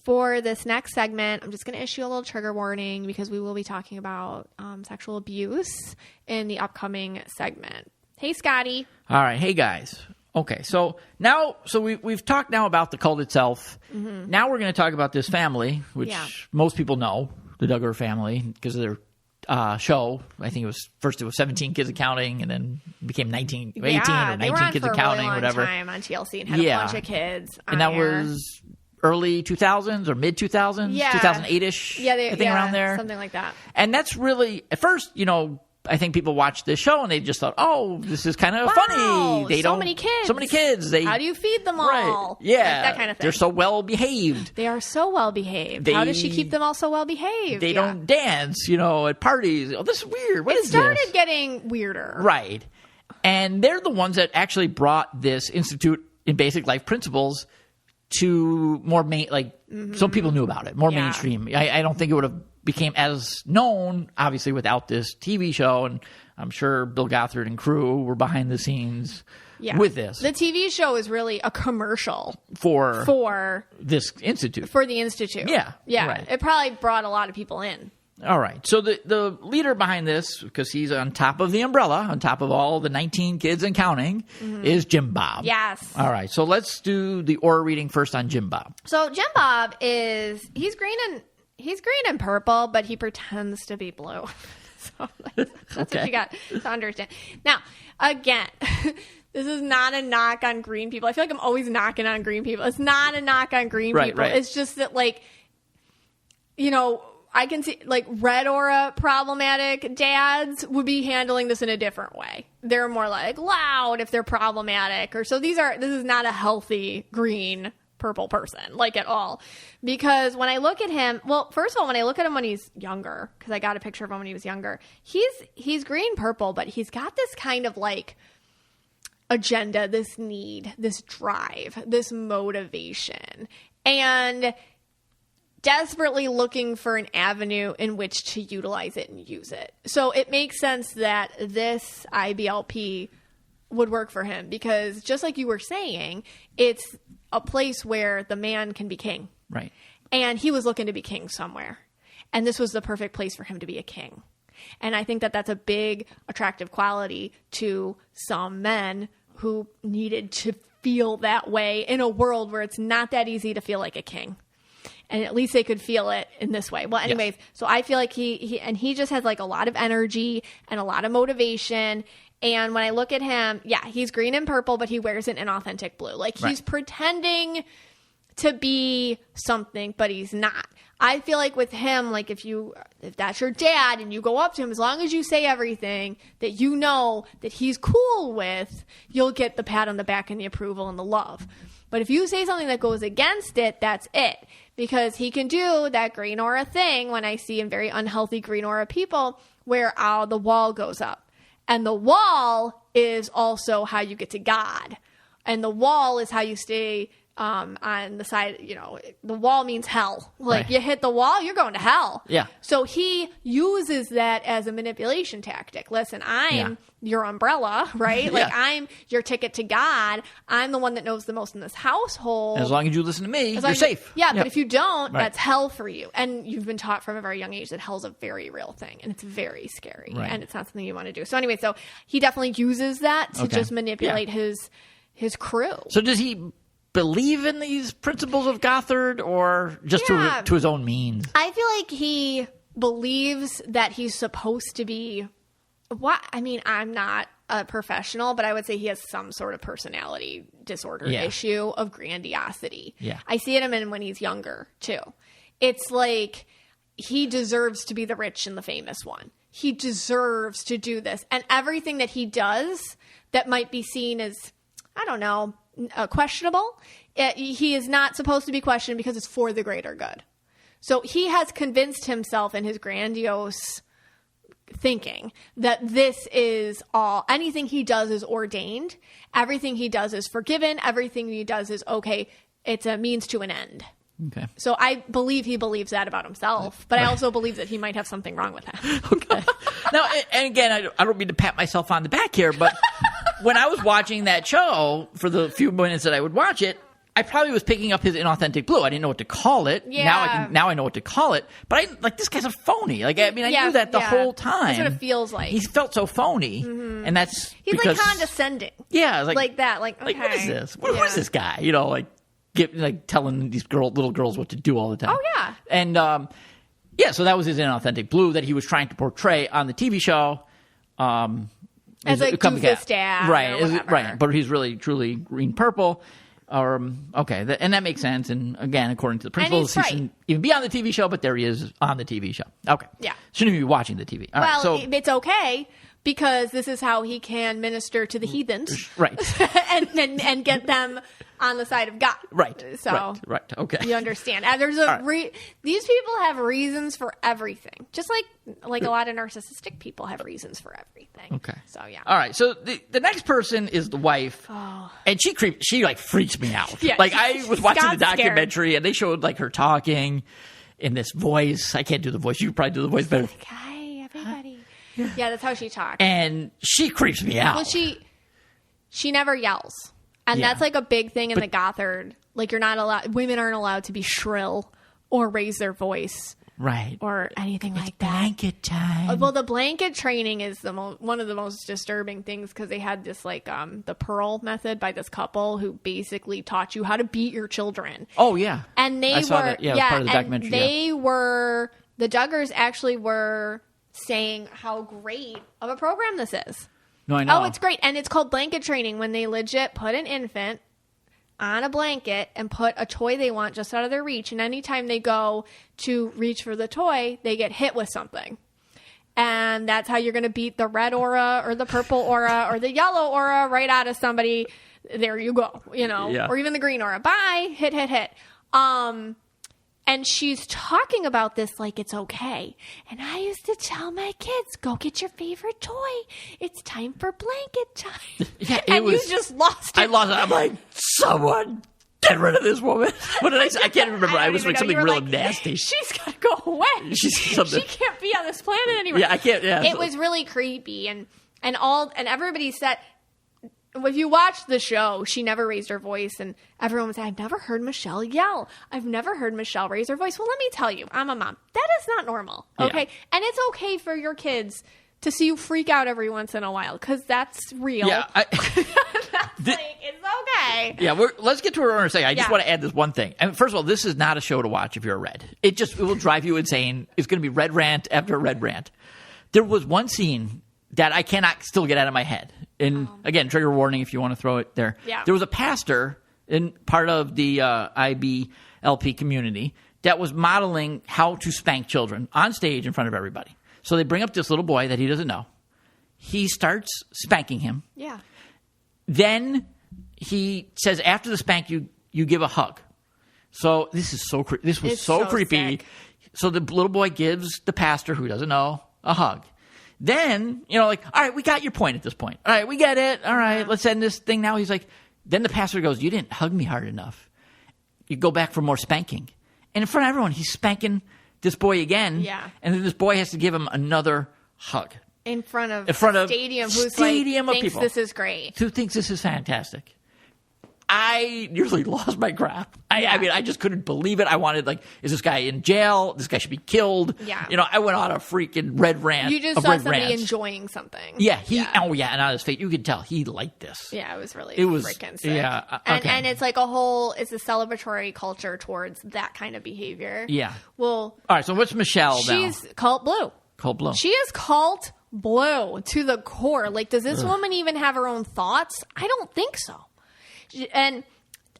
[SPEAKER 1] For this next segment, I'm just going to issue a little trigger warning because we will be talking about sexual abuse in the upcoming segment. Hey, Scotty.
[SPEAKER 2] All right. Hey, guys. Okay. So we've talked now about the cult itself. Mm-hmm. Now we're going to talk about this family, which most people know, the Duggar family, because of their show. I think it was 17 kids accounting, and then became 18 or 19 kids accounting,
[SPEAKER 1] really
[SPEAKER 2] whatever.
[SPEAKER 1] Time on TLC and had a bunch of kids.
[SPEAKER 2] And that was early 2000s or mid 2000s, 2008ish, I think around there,
[SPEAKER 1] something like that.
[SPEAKER 2] And that's really, at first, I think people watched this show and they just thought, oh, this is kind of funny.
[SPEAKER 1] So many kids.
[SPEAKER 2] How
[SPEAKER 1] do you feed them all?
[SPEAKER 2] Right. Yeah.
[SPEAKER 1] Like that kind of thing.
[SPEAKER 2] They're so well behaved.
[SPEAKER 1] They are so well behaved. How does she keep them all so well behaved?
[SPEAKER 2] They don't dance, at parties. Oh, this is weird. What is this?
[SPEAKER 1] It started getting weirder.
[SPEAKER 2] Right. And they're the ones that actually brought this Institute in Basic Life Principles to more so people knew about it, more mainstream. I don't think it would have became as known, obviously, without this TV show, and I'm sure Bill Gothard and crew were behind the scenes with this.
[SPEAKER 1] The TV show is really a commercial
[SPEAKER 2] for this institute.
[SPEAKER 1] For the institute.
[SPEAKER 2] Yeah.
[SPEAKER 1] Yeah.
[SPEAKER 2] Right.
[SPEAKER 1] It probably brought a lot of people in.
[SPEAKER 2] All right. So the leader behind this, because he's on top of the umbrella, on top of all the 19 kids and counting, is Jim Bob.
[SPEAKER 1] Yes.
[SPEAKER 2] All right. So let's do the aura reading first on Jim Bob.
[SPEAKER 1] So Jim Bob he's green and purple, but he pretends to be blue. So that's what you got to understand. Now, again, this is not a knock on green people. I feel like I'm always knocking on green people. It's not a knock on green people.
[SPEAKER 2] Right.
[SPEAKER 1] It's just that, like, you know, I can see, like, red aura problematic dads would be handling this in a different way. They're more like loud if they're problematic, or so this is not a healthy green purple person, like, at all. Because when I look at him, well, first of all, when I look at him when he's younger, because I got a picture of him when he was younger, he's green purple, but he's got this kind of, like, agenda, this need, this drive, this motivation, and desperately looking for an avenue in which to utilize it and use it. So it makes sense that this IBLP would work for him, because just like you were saying, it's a place where the man can be king.
[SPEAKER 2] Right.
[SPEAKER 1] And he was looking to be king somewhere. And this was the perfect place for him to be a king. And I think that that's a big attractive quality to some men who needed to feel that way in a world where it's not that easy to feel like a king. And at least they could feel it in this way. Well, anyways, So I feel like he just has, like, a lot of energy and a lot of motivation. And when I look at him, he's green and purple, but he wears it in authentic blue. Like, he's pretending to be something, but he's not. I feel like with him, like, if that's your dad and you go up to him, as long as you say everything that you know that he's cool with, you'll get the pat on the back and the approval and the love. But if you say something that goes against it, that's it. Because he can do that green aura thing when I see in very unhealthy green aura people where the wall goes up. And the wall is also how you get to God. And the wall is how you stay on the side, you know, the wall means hell. Like, you hit the wall, you're going to hell.
[SPEAKER 2] Yeah.
[SPEAKER 1] So he uses that as a manipulation tactic. Listen, I'm your umbrella, right? Like, I'm your ticket to God. I'm the one that knows the most in this household.
[SPEAKER 2] As long as you listen to me, you're safe.
[SPEAKER 1] Yeah, but if you don't, that's hell for you. And you've been taught from a very young age that hell's a very real thing. And it's very scary.
[SPEAKER 2] Right.
[SPEAKER 1] And it's not something you want to do. So anyway, so he definitely uses that to just manipulate his crew.
[SPEAKER 2] So does he believe in these principles of Gothard, or just to his own means?
[SPEAKER 1] I feel like he believes that he's supposed to be I'm not a professional, but I would say he has some sort of personality disorder issue of grandiosity. Yeah. I see it in him when he's younger too. It's like he deserves to be the rich and the famous one. He deserves to do this. And everything that he does that might be seen as, I don't know, questionable, he is not supposed to be questioned because it's for the greater good. So he has convinced himself in his grandiose thinking that this is all, anything he does is ordained. Everything he does is forgiven. Everything he does is okay. It's a means to an end.
[SPEAKER 2] Okay.
[SPEAKER 1] So I believe he believes that about himself, but I also believe that he might have something wrong with that.
[SPEAKER 2] Okay. Now, and again, I don't mean to pat myself on the back here, but when I was watching that show, for the few minutes that I would watch it, I probably was picking up his inauthentic blue. I didn't know what to call it.
[SPEAKER 1] Yeah.
[SPEAKER 2] Now I know what to call it. But this guy's a phony. Like, I mean, I knew that the whole time.
[SPEAKER 1] That's what it feels like.
[SPEAKER 2] He felt so phony, and that's
[SPEAKER 1] he's
[SPEAKER 2] because,
[SPEAKER 1] like condescending.
[SPEAKER 2] Yeah,
[SPEAKER 1] like that. Like, okay.
[SPEAKER 2] What is this? What is this guy? You know, like telling these little girls what to do all the time.
[SPEAKER 1] Oh yeah.
[SPEAKER 2] And so that was his inauthentic blue that he was trying to portray on the TV show.
[SPEAKER 1] As like doofus dad,
[SPEAKER 2] right. But he's really truly green purple. And that makes sense. And again, according to the principles, he shouldn't even be on the TV show, but there he is on the TV show. Okay.
[SPEAKER 1] Yeah.
[SPEAKER 2] Shouldn't even be watching the TV. All right, so
[SPEAKER 1] it's okay because this is how he can minister to the heathens.
[SPEAKER 2] Right.
[SPEAKER 1] and get them on the side of God.
[SPEAKER 2] Right.
[SPEAKER 1] So
[SPEAKER 2] right. Okay.
[SPEAKER 1] You understand. And there's these people have reasons for everything. Just like a lot of narcissistic people have reasons for everything.
[SPEAKER 2] Okay.
[SPEAKER 1] So yeah.
[SPEAKER 2] All right. So the next person is the wife. Oh. And she freaks me out.
[SPEAKER 1] Yeah,
[SPEAKER 2] I was watching the documentary and they showed like her talking in this voice. I can't do the voice. You could probably do the voice better.
[SPEAKER 1] Like, hi, everybody. Yeah, that's how she talks.
[SPEAKER 2] And she creeps me out.
[SPEAKER 1] Well, she never yells. And that's like a big thing in the Gothard. Like women aren't allowed to be shrill or raise their voice
[SPEAKER 2] Right.
[SPEAKER 1] or anything like that.
[SPEAKER 2] Blanket time.
[SPEAKER 1] Well, the blanket training is one of the most disturbing things because they had this like the Pearl method by this couple who basically taught you how to beat your children.
[SPEAKER 2] Oh yeah,
[SPEAKER 1] and they
[SPEAKER 2] I saw
[SPEAKER 1] were
[SPEAKER 2] that. Yeah, it was part of the documentary.
[SPEAKER 1] They were the Duggars actually were saying how great of a program this is.
[SPEAKER 2] No, I know.
[SPEAKER 1] Oh, it's great, and it's called blanket training when they legit put an infant on a blanket and put a toy they want just out of their reach. And anytime they go to reach for the toy, they get hit with something. And that's how you're going to beat the red aura or the purple aura or the yellow aura right out of somebody. There you go, or even the green aura. Bye, hit. And she's talking about this like it's okay. And I used to tell my kids, go get your favorite toy. It's time for blanket time.
[SPEAKER 2] Yeah,
[SPEAKER 1] you just lost it.
[SPEAKER 2] I lost it. I'm like, someone get rid of this woman. What did I say? I can't remember. I was like something real nasty.
[SPEAKER 1] She's got to go away. She can't be on this planet anymore.
[SPEAKER 2] Yeah, I can't. Yeah,
[SPEAKER 1] it was really creepy. And everybody said, if you watch the show, she never raised her voice, and everyone would say, I've never heard Michelle yell. I've never heard Michelle raise her voice. Well, let me tell you, I'm a mom. That is not normal, okay? Yeah. And it's okay for your kids to see you freak out every once in a while, because that's real.
[SPEAKER 2] Yeah.
[SPEAKER 1] It's okay.
[SPEAKER 2] Yeah, let's get to what we're going to say. I just want to add this one thing. And first of all, this is not a show to watch if you're a red. It will drive you insane. It's going to be red rant after red rant. There was one scene that I cannot still get out of my head. And again, trigger warning if you want to throw it there.
[SPEAKER 1] Yeah.
[SPEAKER 2] There was a pastor in part of the IBLP community that was modeling how to spank children on stage in front of everybody. So they bring up this little boy that he doesn't know. He starts spanking him.
[SPEAKER 1] Yeah.
[SPEAKER 2] Then he says, after the spank, you give a hug. So this is so creepy. This was so creepy.
[SPEAKER 1] Sick.
[SPEAKER 2] So the little boy gives the pastor, who doesn't know, a hug. Then, all right, we got your point at this point. All right, we get it. All right, let's end this thing now. He's like, then the pastor goes, you didn't hug me hard enough. You go back for more spanking. And in front of everyone, he's spanking this boy again.
[SPEAKER 1] Yeah.
[SPEAKER 2] And then this boy has to give him another hug.
[SPEAKER 1] In front of a stadium who's
[SPEAKER 2] stadium
[SPEAKER 1] like,
[SPEAKER 2] of
[SPEAKER 1] thinks
[SPEAKER 2] people.
[SPEAKER 1] This is great.
[SPEAKER 2] Who thinks this is fantastic. I nearly lost my crap. I mean, I just couldn't believe it. I wanted, is this guy in jail? This guy should be killed.
[SPEAKER 1] Yeah.
[SPEAKER 2] I went on a freaking red rant.
[SPEAKER 1] You just saw somebody enjoying something.
[SPEAKER 2] Yeah. And on his face, you could tell he liked this.
[SPEAKER 1] Yeah, it was freaking sick.
[SPEAKER 2] Yeah. Okay.
[SPEAKER 1] And it's like it's a celebratory culture towards that kind of behavior.
[SPEAKER 2] Yeah.
[SPEAKER 1] Well.
[SPEAKER 2] All right, so what's Michelle now?
[SPEAKER 1] She's cult blue.
[SPEAKER 2] Cult blue.
[SPEAKER 1] She is cult blue to the core. Does this woman even have her own thoughts? I don't think so. And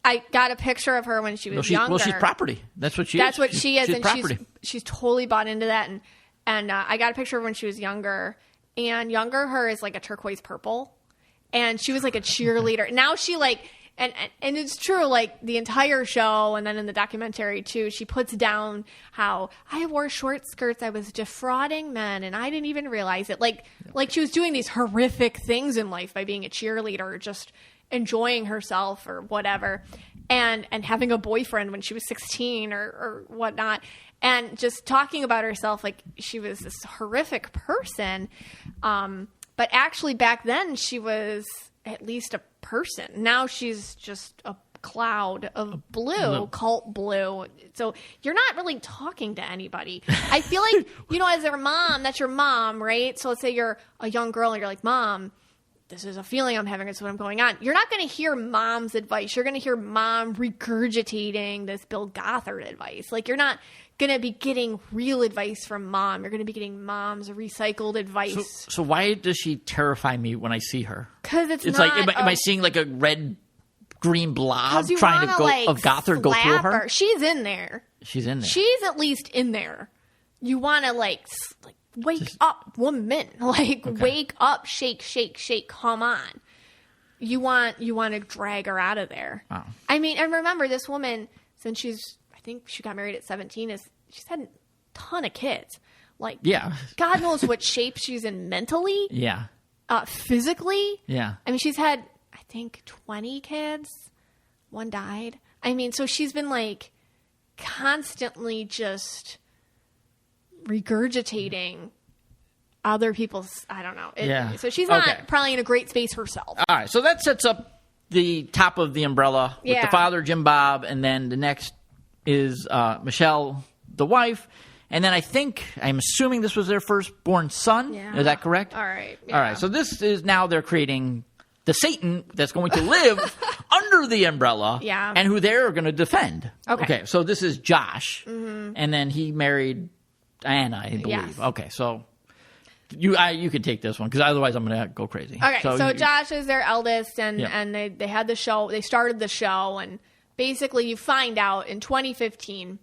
[SPEAKER 1] I got a picture of her when she was younger.
[SPEAKER 2] Well, she's property. That's what she is.
[SPEAKER 1] That's what she is, and
[SPEAKER 2] property.
[SPEAKER 1] she's totally bought into that. And I got a picture of her when she was younger, and younger her is like a turquoise purple, and she was like a cheerleader. Now she and it's true, the entire show, and then in the documentary too, she puts down how I wore short skirts, I was defrauding men, and I didn't even realize it. Like she was doing these horrific things in life by being a cheerleader, just enjoying herself or whatever, and having a boyfriend when she was 16 or whatnot, and just talking about herself like she was this horrific person. But actually back then she was at least a person. Now she's just a cloud of blue, cult blue. So you're not really talking to anybody. I feel like, as their mom, that's your mom, right? So let's say you're a young girl and you're like, Mom, this is a feeling I'm having. It's what I'm going on. You're not going to hear mom's advice. You're going to hear mom regurgitating this Bill Gothard advice. You're not going to be getting real advice from mom. You're going to be getting mom's recycled advice.
[SPEAKER 2] So why does she terrify me when I see her?
[SPEAKER 1] Because it's
[SPEAKER 2] not.
[SPEAKER 1] Like,
[SPEAKER 2] am I seeing a red, green blob trying to go of Gothard go through her?
[SPEAKER 1] She's in there.
[SPEAKER 2] She's in there.
[SPEAKER 1] She's at least in there. You want to wake up, woman. Wake up, shake, shake, shake. Come on. You want to drag her out of there.
[SPEAKER 2] Wow.
[SPEAKER 1] I mean, and remember, this woman, since I think she got married at 17, she's had a ton of kids. God knows what shape she's in mentally.
[SPEAKER 2] Yeah.
[SPEAKER 1] Physically.
[SPEAKER 2] Yeah.
[SPEAKER 1] I mean, she's had, I think, 20 kids. One died. I mean, so she's been constantly just regurgitating other people's, I don't know. So she's not probably in a great space herself.
[SPEAKER 2] All right. So that sets up the top of the umbrella with the father, Jim Bob, and then the next is Michelle, the wife. And then I'm assuming this was their firstborn son.
[SPEAKER 1] Yeah.
[SPEAKER 2] Is that correct?
[SPEAKER 1] All right. Yeah.
[SPEAKER 2] All right. So this is now they're creating the Satan that's going to live under the umbrella.
[SPEAKER 1] Yeah.
[SPEAKER 2] And who they're going to defend.
[SPEAKER 1] Okay.
[SPEAKER 2] So this is Josh. Mm-hmm. And then he married Anna, I believe.
[SPEAKER 1] Yes.
[SPEAKER 2] Okay. So you could take this one because otherwise I'm going to go crazy.
[SPEAKER 1] Okay. So Josh is their eldest, and they had the show. They started the show, and basically you find out in 2015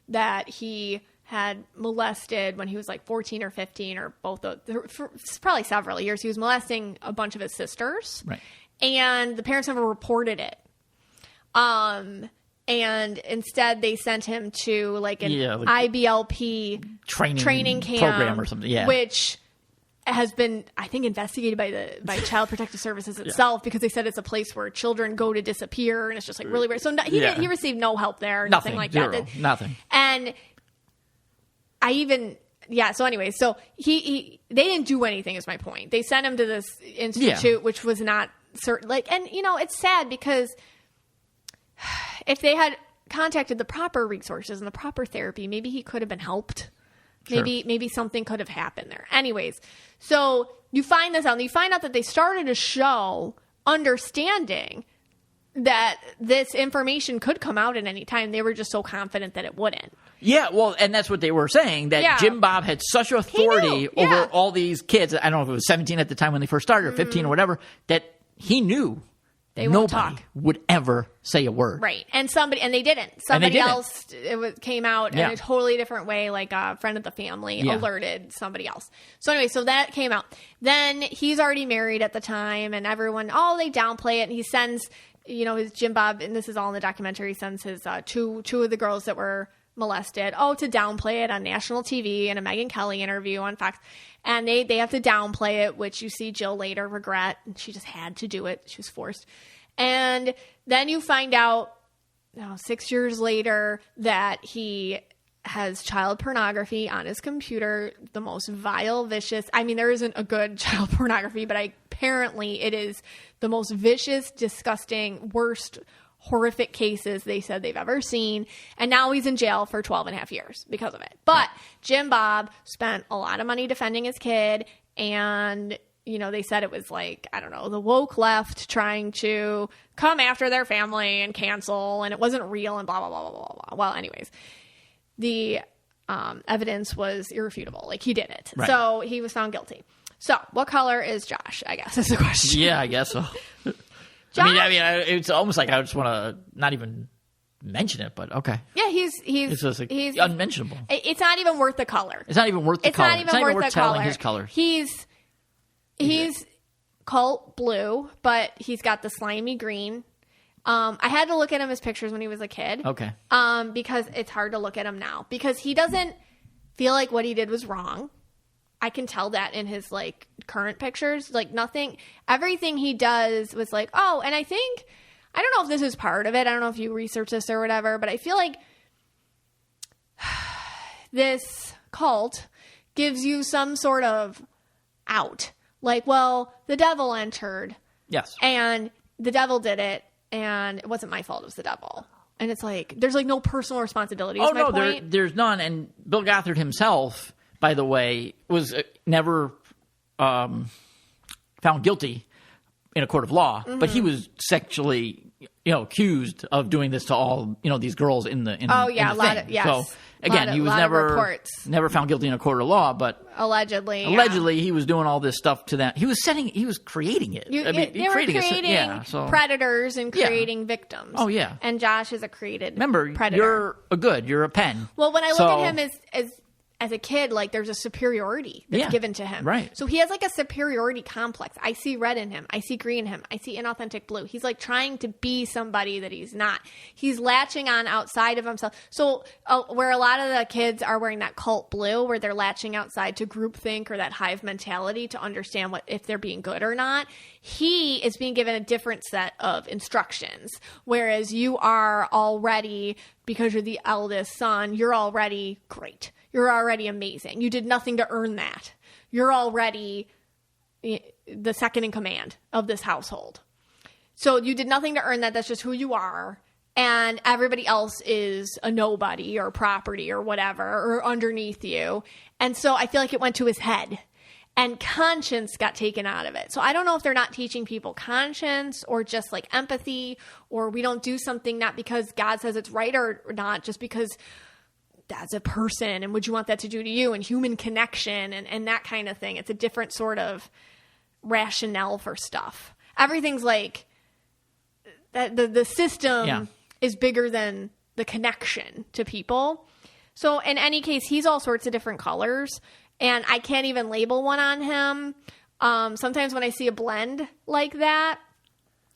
[SPEAKER 1] that he had molested when he was like 14 or 15 or both for probably several years. He was molesting a bunch of his sisters.
[SPEAKER 2] Right.
[SPEAKER 1] And the parents never reported it. And instead they sent him to like an IBLP training camp
[SPEAKER 2] program or something. Yeah.
[SPEAKER 1] Which has been, I think, investigated by Child Protective Services itself because they said it's a place where children go to disappear and it's just like really weird. So he received no help there, nothing like that.
[SPEAKER 2] Nothing.
[SPEAKER 1] And so anyway, so they didn't do anything is my point. They sent him to this institute, which was not certain. Like, and it's sad because if they had contacted the proper resources and the proper therapy, maybe he could have been helped. Sure. Maybe something could have happened there. Anyways, so you find this out, and you find out that they started a show understanding that this information could come out at any time. They were just so confident that it wouldn't.
[SPEAKER 2] Yeah, well, and that's what they were saying, that Jim Bob had such authority over all these kids. I don't know if it was 17 at the time when they first started or 15 or whatever, that he knew nobody would ever say a word.
[SPEAKER 1] Right. And they didn't. Somebody else came out in a totally different way, like a friend of the family alerted somebody else. So anyway, so that came out. Then he's already married at the time, and everyone, they downplay it, and he sends, his Jim Bob, and this is all in the documentary, sends his two of the girls that were molested, to downplay it on national TV in a Megyn Kelly interview on Fox. And they have to downplay it, which you see Jill later regret. And she just had to do it. She was forced. And then you find out 6 years later that he has child pornography on his computer, the most vile, vicious. I mean, there isn't a good child pornography, but apparently it is the most vicious, disgusting, worst, horrific cases they said they've ever seen. And now he's in jail for 12 and a half years because of it. But Jim Bob spent a lot of money defending his kid, and they said it was like, I don't know, the woke left trying to come after their family and cancel, and it wasn't real and blah, blah, blah, blah, blah, blah. Well, anyways, the evidence was irrefutable. Like, he did it. Right. So he was found guilty. So what color is Josh, I guess, is the question.
[SPEAKER 2] Yeah, I guess so. I mean, it's almost like I just want to not even mention it, but okay.
[SPEAKER 1] Yeah, he's
[SPEAKER 2] unmentionable.
[SPEAKER 1] It's not even worth the color.
[SPEAKER 2] It's not even worth the color.
[SPEAKER 1] It's not even worth
[SPEAKER 2] telling his color.
[SPEAKER 1] He's cult blue, but he's got the slimy green. I had to look at him as pictures when he was a kid. Okay. Because it's hard to look at him now because he doesn't feel like what he did was wrong. I can tell that in his current pictures, everything he does was and I don't know if this is part of it. I don't know if you research this or whatever, but I feel like this cult gives you some sort of out. The devil entered. Yes. And the devil did it, and it wasn't my fault. It was the devil. And it's there's no personal responsibility.
[SPEAKER 2] Oh, no, there's none. And Bill Gothard himself, by the way, was never found guilty in a court of law, but he was sexually, accused of doing this to all, these girls in the So again, he was never found guilty in a court of law, but allegedly he was doing all this stuff to them. He was creating it.
[SPEAKER 1] They were creating predators and creating victims.
[SPEAKER 2] Oh yeah,
[SPEAKER 1] and Josh is a created
[SPEAKER 2] predator. You're a pen.
[SPEAKER 1] Well, when I look at him as a kid, there's a superiority that's given to him.
[SPEAKER 2] Right.
[SPEAKER 1] So he has a superiority complex. I see red in him. I see green in him. I see inauthentic blue. He's trying to be somebody that he's not. He's latching on outside of himself. So where a lot of the kids are wearing that cult blue, where they're latching outside to groupthink or that hive mentality to understand if they're being good or not, he is being given a different set of instructions. Whereas you are already, because you're the eldest son, you're already great. You're already amazing. You did nothing to earn that. You're already the second in command of this household. So you did nothing to earn that. That's just who you are. and everybody else is a nobody or property or whatever, or underneath you. And so I feel like it went to his head. And conscience got taken out of it. So I don't know if they're not teaching people conscience or just like empathy, or we don't do something not because God says it's right or not, just because that's a person and would you want that to do to you, and human connection and that kind of thing. It's a different sort of rationale for stuff. Everything's like that. The system is bigger than the connection to people. So in any case, he's all sorts of different colors. And I can't even label one on him. Sometimes when I see a blend like that,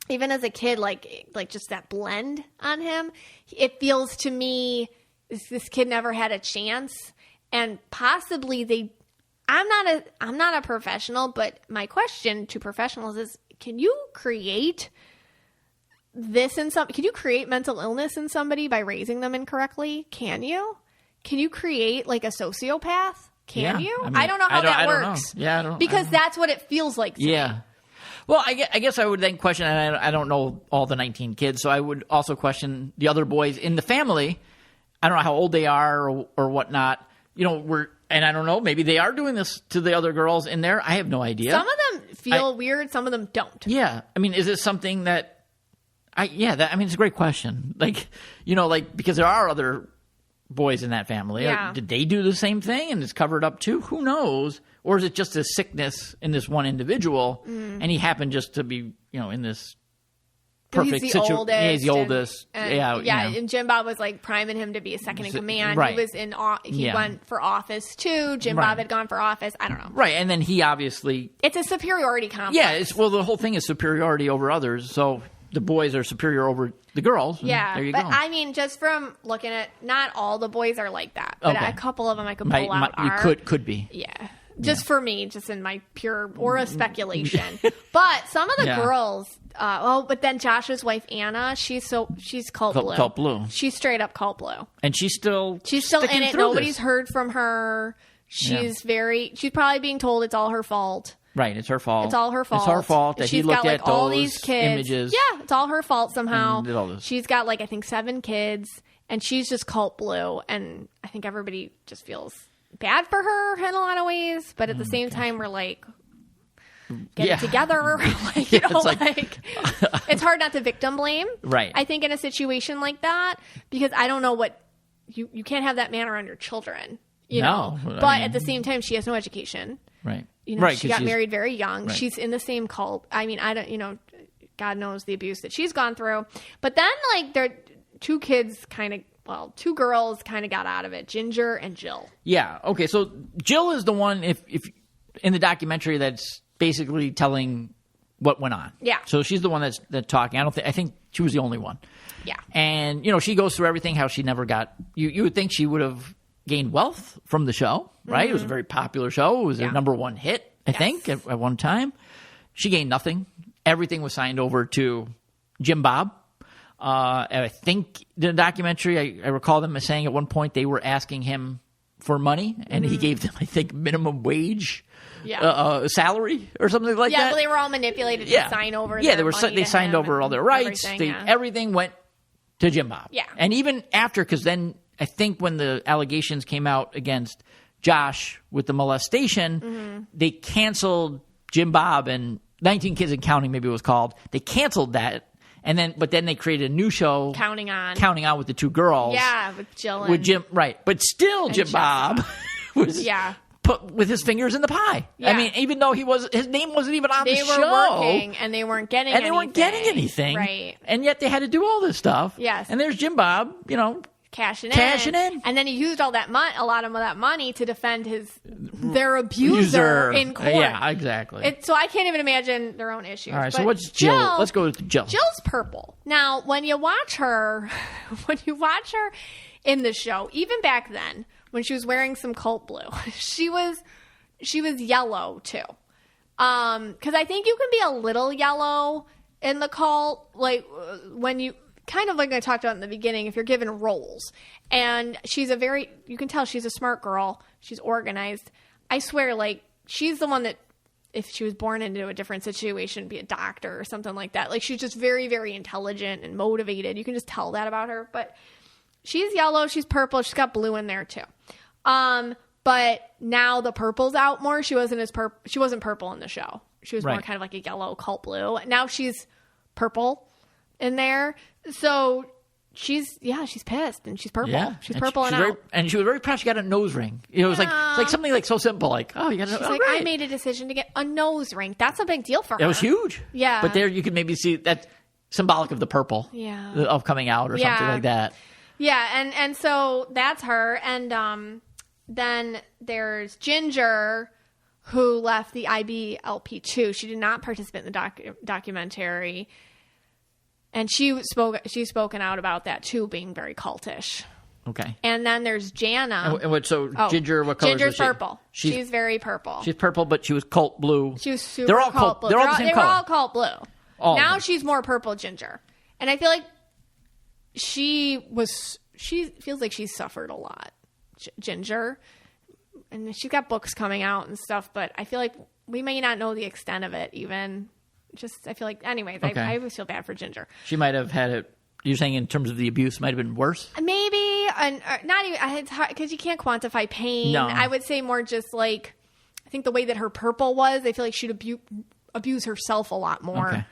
[SPEAKER 1] even as a kid, like just that blend on him, it feels to me this kid never had a chance. And possibly I'm not a professional, but my question to professionals is, can you create this can you create mental illness in somebody by raising them incorrectly? Can you create like a sociopath? Can you?
[SPEAKER 2] I mean,
[SPEAKER 1] I don't know how that works.
[SPEAKER 2] Yeah, I don't.
[SPEAKER 1] Because that's what it feels like to me.
[SPEAKER 2] Well, I guess I would then question, and I don't know all the 19 kids, so I would also question the other boys in the family. I don't know how old they are or whatnot. And I don't know, maybe they are doing this to the other girls in there. I have no idea.
[SPEAKER 1] Some of them feel weird. Some of them don't.
[SPEAKER 2] Yeah. I mean, is it something that it's a great question. Because there are other boys in that family.
[SPEAKER 1] Yeah.
[SPEAKER 2] Did they do the same thing and it's covered up too? Who knows? Or is it just a sickness in this one individual and he happened just to be, in this perfect situation? Yeah, he's the oldest.
[SPEAKER 1] And Jim Bob was like priming him to be a second in command.
[SPEAKER 2] Right.
[SPEAKER 1] He went for office too. Jim Bob had gone for office. I don't know.
[SPEAKER 2] Right. And then he obviously...
[SPEAKER 1] It's a superiority complex.
[SPEAKER 2] Yeah. The whole thing is superiority over others. So the boys are superior over the girls.
[SPEAKER 1] Yeah.
[SPEAKER 2] There you go.
[SPEAKER 1] I mean, just from looking at, not all the boys are like that, but a couple of them I could pull out are.
[SPEAKER 2] You could be.
[SPEAKER 1] Yeah. Just for me, just in my pure aura speculation. But some of the girls, but then Josh's wife, Anna, she's cult blue.
[SPEAKER 2] Cult blue.
[SPEAKER 1] She's straight up cult blue.
[SPEAKER 2] And she's still
[SPEAKER 1] in it. Nobody's heard from her. She's probably being told it's all her fault.
[SPEAKER 2] Right, it's her fault.
[SPEAKER 1] It's all her fault.
[SPEAKER 2] It's her fault that he looked at
[SPEAKER 1] all
[SPEAKER 2] those
[SPEAKER 1] these kids.
[SPEAKER 2] Images.
[SPEAKER 1] Yeah, it's all her fault somehow.
[SPEAKER 2] And did all this.
[SPEAKER 1] She's got I think 7 kids, and she's just cult blue. And I think everybody just feels bad for her in a lot of ways. But at the same time, we're like, get it together. It's hard not to victim blame.
[SPEAKER 2] Right.
[SPEAKER 1] I think in a situation like that, because I don't know what you can't have that man around your children.
[SPEAKER 2] No,
[SPEAKER 1] but at the same time, she has no education.
[SPEAKER 2] Right.
[SPEAKER 1] She got married very young. Right. She's in the same cult. I mean, I don't, God knows the abuse that she's gone through. But then, there are 2 kids two girls kind of got out of it, Ginger and Jill. Yeah.
[SPEAKER 2] Okay. So Jill is the one, if in the documentary, that's basically telling what went on.
[SPEAKER 1] Yeah.
[SPEAKER 2] So she's the one that's talking. I think she was the only one.
[SPEAKER 1] Yeah.
[SPEAKER 2] And, she goes through everything, how she never got, you would think she would have gained wealth from the show, right? Mm-hmm. It was a very popular show. It was their number 1 hit, I think, at one time. She gained nothing. Everything was signed over to Jim Bob. And I think the documentary, I recall them saying at one point they were asking him for money, and he gave them, I think, minimum wage salary or something like that.
[SPEAKER 1] Yeah, but they were all manipulated to sign over their money
[SPEAKER 2] they signed over all their rights. Everything went to Jim Bob.
[SPEAKER 1] Yeah.
[SPEAKER 2] And even after, because then I think when the allegations came out against Josh with the molestation, they canceled Jim Bob and 19 Kids and Counting, maybe it was called. They canceled that. But then they created a new show, Counting On with the 2 girls.
[SPEAKER 1] Yeah, with Jill
[SPEAKER 2] with Jim, right? But still, Jim Bob was put with his fingers in the pie. Yeah. I mean, even though his name wasn't even on the show,
[SPEAKER 1] they were working and they weren't getting
[SPEAKER 2] anything,
[SPEAKER 1] right? And
[SPEAKER 2] yet they had to do all this stuff.
[SPEAKER 1] Yes,
[SPEAKER 2] and there's Jim Bob,
[SPEAKER 1] cashing in, and then he used all that a lot of that money to defend their abuser in court.
[SPEAKER 2] Yeah, exactly.
[SPEAKER 1] So I can't even imagine their own issues.
[SPEAKER 2] All right, so what's Jill? Let's go with Jill.
[SPEAKER 1] Jill's purple. Now, when you watch her in the show, even back then when she was wearing some cult blue, she was yellow too. Because I think you can be a little yellow in the cult, when you. Kind of like I talked about in the beginning, if you're given roles. And you can tell she's a smart girl. She's organized. I swear, she's the one that if she was born into a different situation, be a doctor or something like that. Like, she's just very, very intelligent and motivated. You can just tell that about her. But she's yellow, she's purple, she's got blue in there too. But now the purple's out more. She wasn't purple in the show. She was more kind of like a yellow cult blue. Now she's purple in there. So she's pissed, and she's purple.
[SPEAKER 2] Yeah.
[SPEAKER 1] She's purple and out.
[SPEAKER 2] And she was very proud she got a nose ring. It was like something like so simple, like, oh, you got a nose ring.
[SPEAKER 1] She's like, I made a decision to get a nose ring. That's a big deal for her.
[SPEAKER 2] It was huge.
[SPEAKER 1] Yeah.
[SPEAKER 2] But there you could maybe see that's symbolic of the purple.
[SPEAKER 1] Yeah.
[SPEAKER 2] Of coming out or something like that.
[SPEAKER 1] Yeah, and so that's her. And then there's Ginger, who left the IBLP2. She did not participate in the documentary. And she's spoken out about that too, being very cultish.
[SPEAKER 2] Okay.
[SPEAKER 1] And then there's Jana.
[SPEAKER 2] Ginger, what color is she?
[SPEAKER 1] Ginger's purple. She's very purple.
[SPEAKER 2] She's purple, but she was cult blue.
[SPEAKER 1] She was super
[SPEAKER 2] They're all
[SPEAKER 1] cult blue.
[SPEAKER 2] They're all the same color.
[SPEAKER 1] They're all cult blue.
[SPEAKER 2] Now
[SPEAKER 1] she's more purple Ginger. And I feel like she feels like she's suffered a lot, Ginger. And she's got books coming out and stuff, but I feel like we may not know the extent of it even. I feel like, anyways, okay. I always feel bad for Ginger.
[SPEAKER 2] She might have had it, you're saying in terms of the abuse, might have been worse?
[SPEAKER 1] Maybe, and not even, it's hard, because you can't quantify pain.
[SPEAKER 2] No.
[SPEAKER 1] I would say more just like, I think the way that her purple was, I feel like she'd abuse herself a lot more.
[SPEAKER 2] Okay.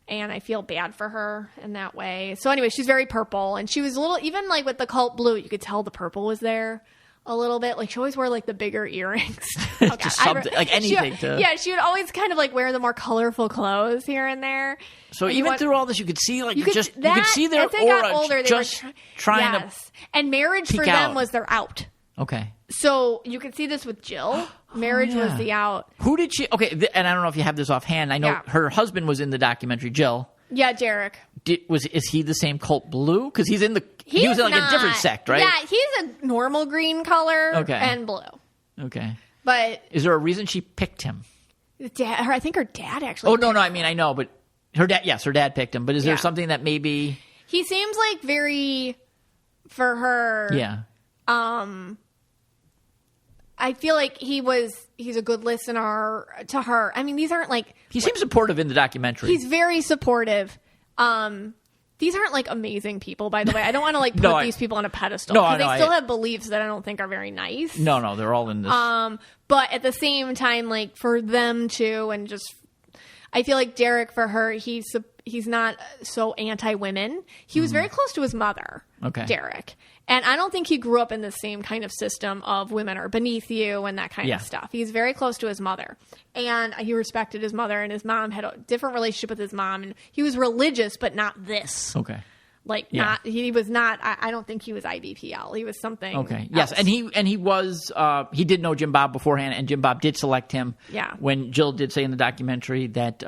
[SPEAKER 1] And I feel bad for her in that way. So anyway, she's very purple, and she was a little, even like with the cult blue, you could tell the purple was there. A little bit. Like, she always wore, like, the bigger earrings. Oh,
[SPEAKER 2] just something, like anything to...
[SPEAKER 1] Yeah, she would always kind of, like, wear the more colorful clothes here and there.
[SPEAKER 2] So
[SPEAKER 1] and
[SPEAKER 2] even through all this, you could see, like, you could see their
[SPEAKER 1] as they got older, they
[SPEAKER 2] just
[SPEAKER 1] were
[SPEAKER 2] trying to
[SPEAKER 1] and marriage for them was their out.
[SPEAKER 2] Okay.
[SPEAKER 1] So you could see this with Jill. Marriage was the out.
[SPEAKER 2] Who did she... Okay, and I don't know if you have this offhand. I know her husband was in the documentary, Jill.
[SPEAKER 1] Yeah, Derek.
[SPEAKER 2] Is he the same cult blue? Because he was in like a different sect, right?
[SPEAKER 1] Yeah, he's a normal green color and blue.
[SPEAKER 2] Okay.
[SPEAKER 1] But
[SPEAKER 2] is there a reason she picked him?
[SPEAKER 1] I think her dad actually.
[SPEAKER 2] Oh no, I mean I know, but her dad picked him. But is there something that maybe
[SPEAKER 1] he seems like very for her?
[SPEAKER 2] Yeah.
[SPEAKER 1] I feel like he's a good listener to her. I mean, these aren't like...
[SPEAKER 2] He seems supportive in the documentary.
[SPEAKER 1] He's very supportive. These aren't like amazing people, by the way. I don't want to like put these people on a pedestal. Because they still have beliefs that I don't think are very nice.
[SPEAKER 2] No, they're all in this.
[SPEAKER 1] But at the same time, like for them to, and just... I feel like Derek, for her, he's not so anti-women. He was very close to his mother, Derek. And I don't think he grew up in the same kind of system of women are beneath you and that kind of stuff. He's very close to his mother. And he respected his mother, and his mom had a different relationship with his mom. And he was religious, but not this.
[SPEAKER 2] Okay.
[SPEAKER 1] Like, he was not, I don't think he was IBPL. He was something else.
[SPEAKER 2] Yes, and he was, he did know Jim Bob beforehand, and Jim Bob did select him.
[SPEAKER 1] Yeah.
[SPEAKER 2] When Jill did say in the documentary that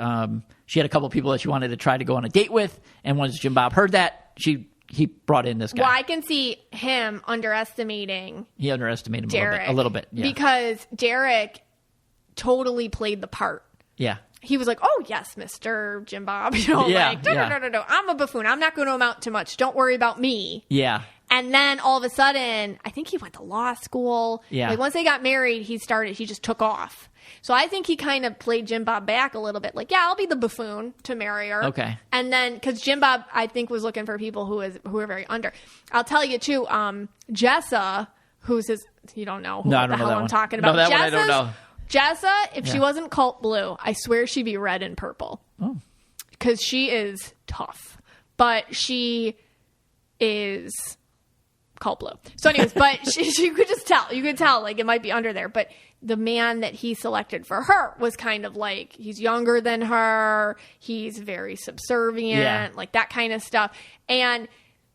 [SPEAKER 2] she had a couple of people that she wanted to try to go on a date with, and once Jim Bob heard that, he brought in this guy.
[SPEAKER 1] Well, I can see him underestimating.
[SPEAKER 2] He underestimated him
[SPEAKER 1] Derek,
[SPEAKER 2] a little bit. Yeah.
[SPEAKER 1] Because Derek totally played the part.
[SPEAKER 2] Yeah.
[SPEAKER 1] He was like, oh, yes, Mr. Jim Bob. No, I'm a buffoon. I'm not going to amount to much. Don't worry about me.
[SPEAKER 2] Yeah.
[SPEAKER 1] And then all of a sudden, I think he went to law school.
[SPEAKER 2] Yeah.
[SPEAKER 1] Like once they got married, he just took off. So I think he kind of played Jim Bob back a little bit. Like, yeah, I'll be the buffoon to marry her.
[SPEAKER 2] Okay.
[SPEAKER 1] And then, because Jim Bob, I think, was looking for people who are very under. I'll tell you, too, Jessa, who's his, you don't know who the hell I'm talking about.
[SPEAKER 2] No, that one I don't know.
[SPEAKER 1] Jessa, if she wasn't cult blue, I swear she'd be red and purple. Oh. Because she is tough. But she is cult blue. So anyways, but she could just tell. You could tell, like, it might be under there. But the man that he selected for her was kind of like, he's younger than her. He's very subservient, like that kind of stuff. And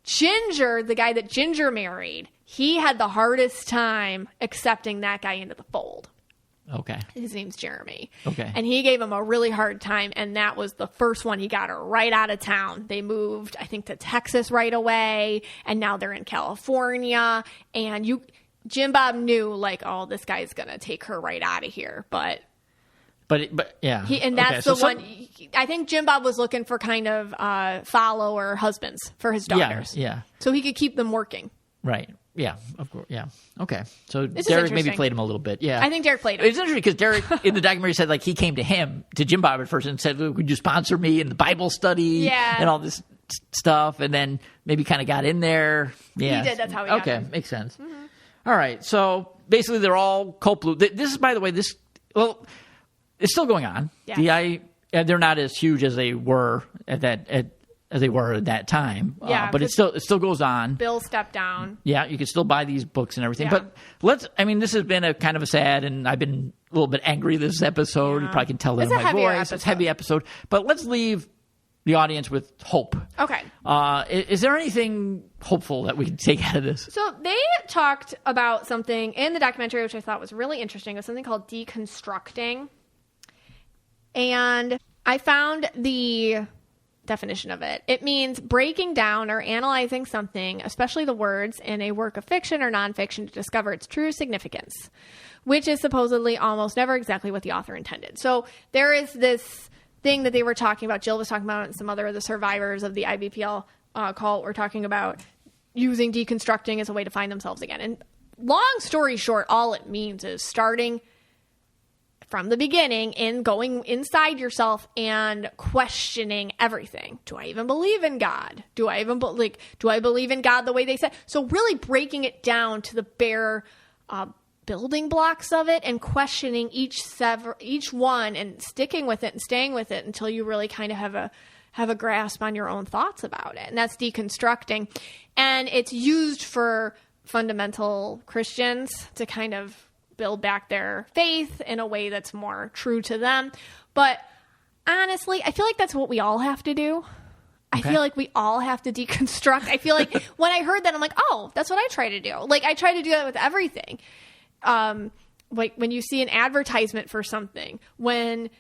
[SPEAKER 1] Ginger, the guy that Ginger married, he had the hardest time accepting that guy into the fold.
[SPEAKER 2] Okay.
[SPEAKER 1] His name's Jeremy.
[SPEAKER 2] Okay.
[SPEAKER 1] And he gave him a really hard time, and that was the first one. He got her right out of town. They moved, I think, to Texas right away, and now they're in California. And Jim Bob knew, like, oh, this guy's going to take her right out of here. But
[SPEAKER 2] yeah.
[SPEAKER 1] That's the one. I think Jim Bob was looking for kind of follower husbands for his daughters.
[SPEAKER 2] Yeah.
[SPEAKER 1] So he could keep them working.
[SPEAKER 2] Right. Yeah, of course. Yeah. Okay. So
[SPEAKER 1] This is
[SPEAKER 2] Derek maybe
[SPEAKER 1] interesting.
[SPEAKER 2] played him a little bit. Yeah.
[SPEAKER 1] I think Derek played him.
[SPEAKER 2] It's interesting because Derek in the documentary said like he came to Jim Bob at first and said, "Would you sponsor me in the Bible study and all this stuff?" And then maybe kind of got in there. Yeah.
[SPEAKER 1] He did. That's how he got
[SPEAKER 2] Okay,
[SPEAKER 1] in.
[SPEAKER 2] makes sense. Mm-hmm. All right. So basically, they're all cult blue. This is, by the way, it's still going on.
[SPEAKER 1] Yeah.
[SPEAKER 2] They're not as huge as they were at that time.
[SPEAKER 1] Yeah,
[SPEAKER 2] but it still goes on.
[SPEAKER 1] Bill stepped down.
[SPEAKER 2] Yeah, you can still buy these books and everything.
[SPEAKER 1] Yeah.
[SPEAKER 2] But this has been a kind of a sad, and I've been a little bit angry this episode. You probably can tell that
[SPEAKER 1] It's
[SPEAKER 2] in
[SPEAKER 1] a
[SPEAKER 2] my
[SPEAKER 1] heavier
[SPEAKER 2] voice.
[SPEAKER 1] episode.
[SPEAKER 2] It's a heavy episode. But let's leave the audience with hope.
[SPEAKER 1] Okay.
[SPEAKER 2] Is there anything hopeful that we can take out of this?
[SPEAKER 1] So they talked about something in the documentary, which I thought was really interesting. It was something called deconstructing. And I found the definition of it. It means breaking down or analyzing something, especially the words, in a work of fiction or nonfiction to discover its true significance, which is supposedly almost never exactly what the author intended. So there is this thing that they were talking about, Jill was talking about it, and some other of the survivors of the IBPL cult were talking about using deconstructing as a way to find themselves again. And long story short, all it means is starting from the beginning and going inside yourself and questioning everything. Do I even believe in God? Do I believe in God the way they said? So really breaking it down to the bare building blocks of it and questioning each one and sticking with it and staying with it until you really kind of have a grasp on your own thoughts about it. And that's deconstructing. And it's used for fundamental Christians to kind of build back their faith in a way that's more true to them. But honestly, I feel like that's what we all have to do. Okay. I feel like we all have to deconstruct. I feel like when I heard that, I'm like, oh, that's what I try to do. Like, I try to do that with everything. Like when you see an advertisement for something, when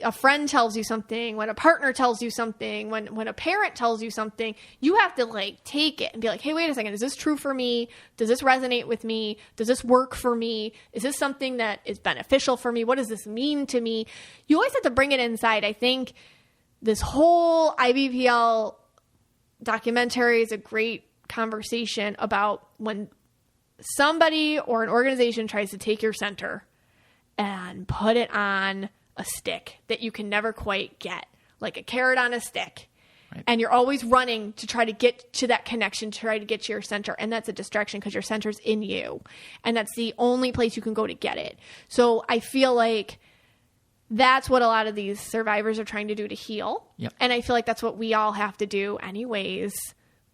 [SPEAKER 1] a friend tells you something, when a partner tells you something, when a parent tells you something, you have to like take it and be like, hey, wait a second. Is this true for me? Does this resonate with me? Does this work for me? Is this something that is beneficial for me? What does this mean to me? You always have to bring it inside. I think this whole IBPL documentary is a great conversation about when somebody or an organization tries to take your center and put it on a stick that you can never quite get, like a carrot on a stick. Right. And you're always running to try to get to that connection, to try to get to your center. And that's a distraction because your center's in you. And that's the only place you can go to get it. So I feel like that's what a lot of these survivors are trying to do to heal.
[SPEAKER 2] Yep.
[SPEAKER 1] And I feel like that's what we all have to do anyways,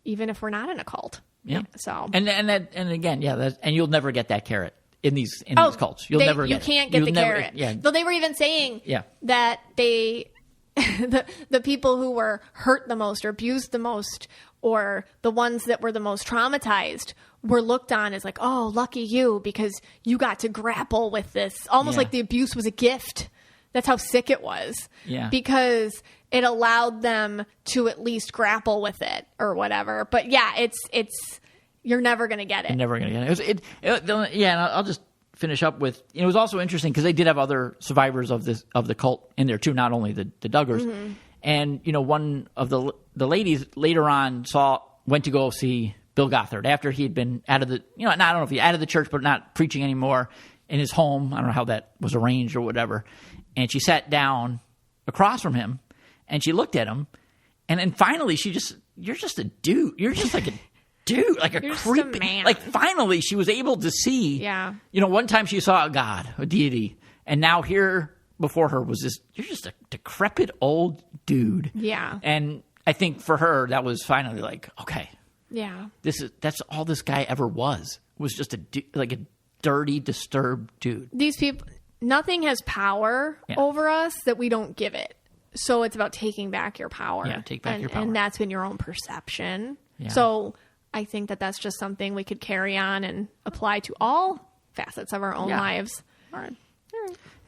[SPEAKER 1] even if we're not in a cult.
[SPEAKER 2] Yeah.
[SPEAKER 1] So
[SPEAKER 2] and again, and you'll never get that carrot in these cults. You'll never get it.
[SPEAKER 1] You can't get the carrot.
[SPEAKER 2] Yeah.
[SPEAKER 1] Though they were even saying that they the people who were hurt the most or abused the most or the ones that were the most traumatized were looked on as like, oh, lucky you, because you got to grapple with this. Almost like the abuse was a gift. That's how sick it was. Yeah. Because it allowed them to at least grapple with it or whatever. But yeah, it's you're never going to get it.
[SPEAKER 2] You're never going to get it. And I'll just finish up with, it was also interesting because they did have other survivors of the cult in there too, not only the Duggars. Mm-hmm. And, one of the ladies later on went to go see Bill Gothard after he had been out of the, I don't know if he out of the church, but not preaching anymore, in his home. I don't know how that was arranged or whatever. And she sat down across from him and she looked at him. And then finally you're just a dude. You're just like a dude, like
[SPEAKER 1] You're
[SPEAKER 2] creepy
[SPEAKER 1] just a man.
[SPEAKER 2] Like finally she was able to see.
[SPEAKER 1] Yeah.
[SPEAKER 2] One time she saw a god, a deity, and now here before her was this. You're just a decrepit old dude.
[SPEAKER 1] Yeah.
[SPEAKER 2] And I think for her that was finally like, okay.
[SPEAKER 1] Yeah.
[SPEAKER 2] That's all this guy ever was just a dirty, disturbed dude.
[SPEAKER 1] These people, nothing has power over us that we don't give it. So it's about taking back your power.
[SPEAKER 2] Yeah, take back your power.
[SPEAKER 1] And that's been your own perception.
[SPEAKER 2] Yeah.
[SPEAKER 1] So I think that's just something we could carry on and apply to all facets of our own lives.
[SPEAKER 2] All right.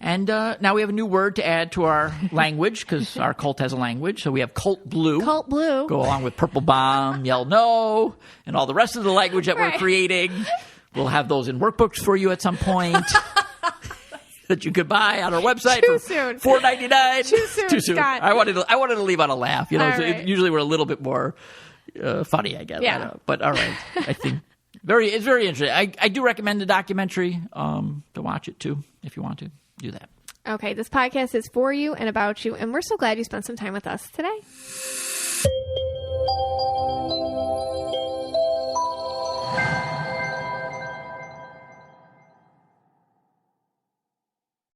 [SPEAKER 2] And now we have a new word to add to our language because our cult has a language. So we have cult blue.
[SPEAKER 1] Cult blue.
[SPEAKER 2] Go along with purple bomb, yell no, and all the rest of the language that we're creating. We'll have those in workbooks for you at some point that you could buy on our website
[SPEAKER 1] Too
[SPEAKER 2] for
[SPEAKER 1] soon.
[SPEAKER 2] $4.99.
[SPEAKER 1] Too soon, Scott.
[SPEAKER 2] I wanted to leave on a laugh.
[SPEAKER 1] Right.
[SPEAKER 2] Usually we're a little bit more funny, I guess.
[SPEAKER 1] Yeah.
[SPEAKER 2] But all right, I think It's very interesting. I do recommend the documentary to watch it too, if you want to do that.
[SPEAKER 1] Okay, this podcast is for you and about you, and we're so glad you spent some time with us today.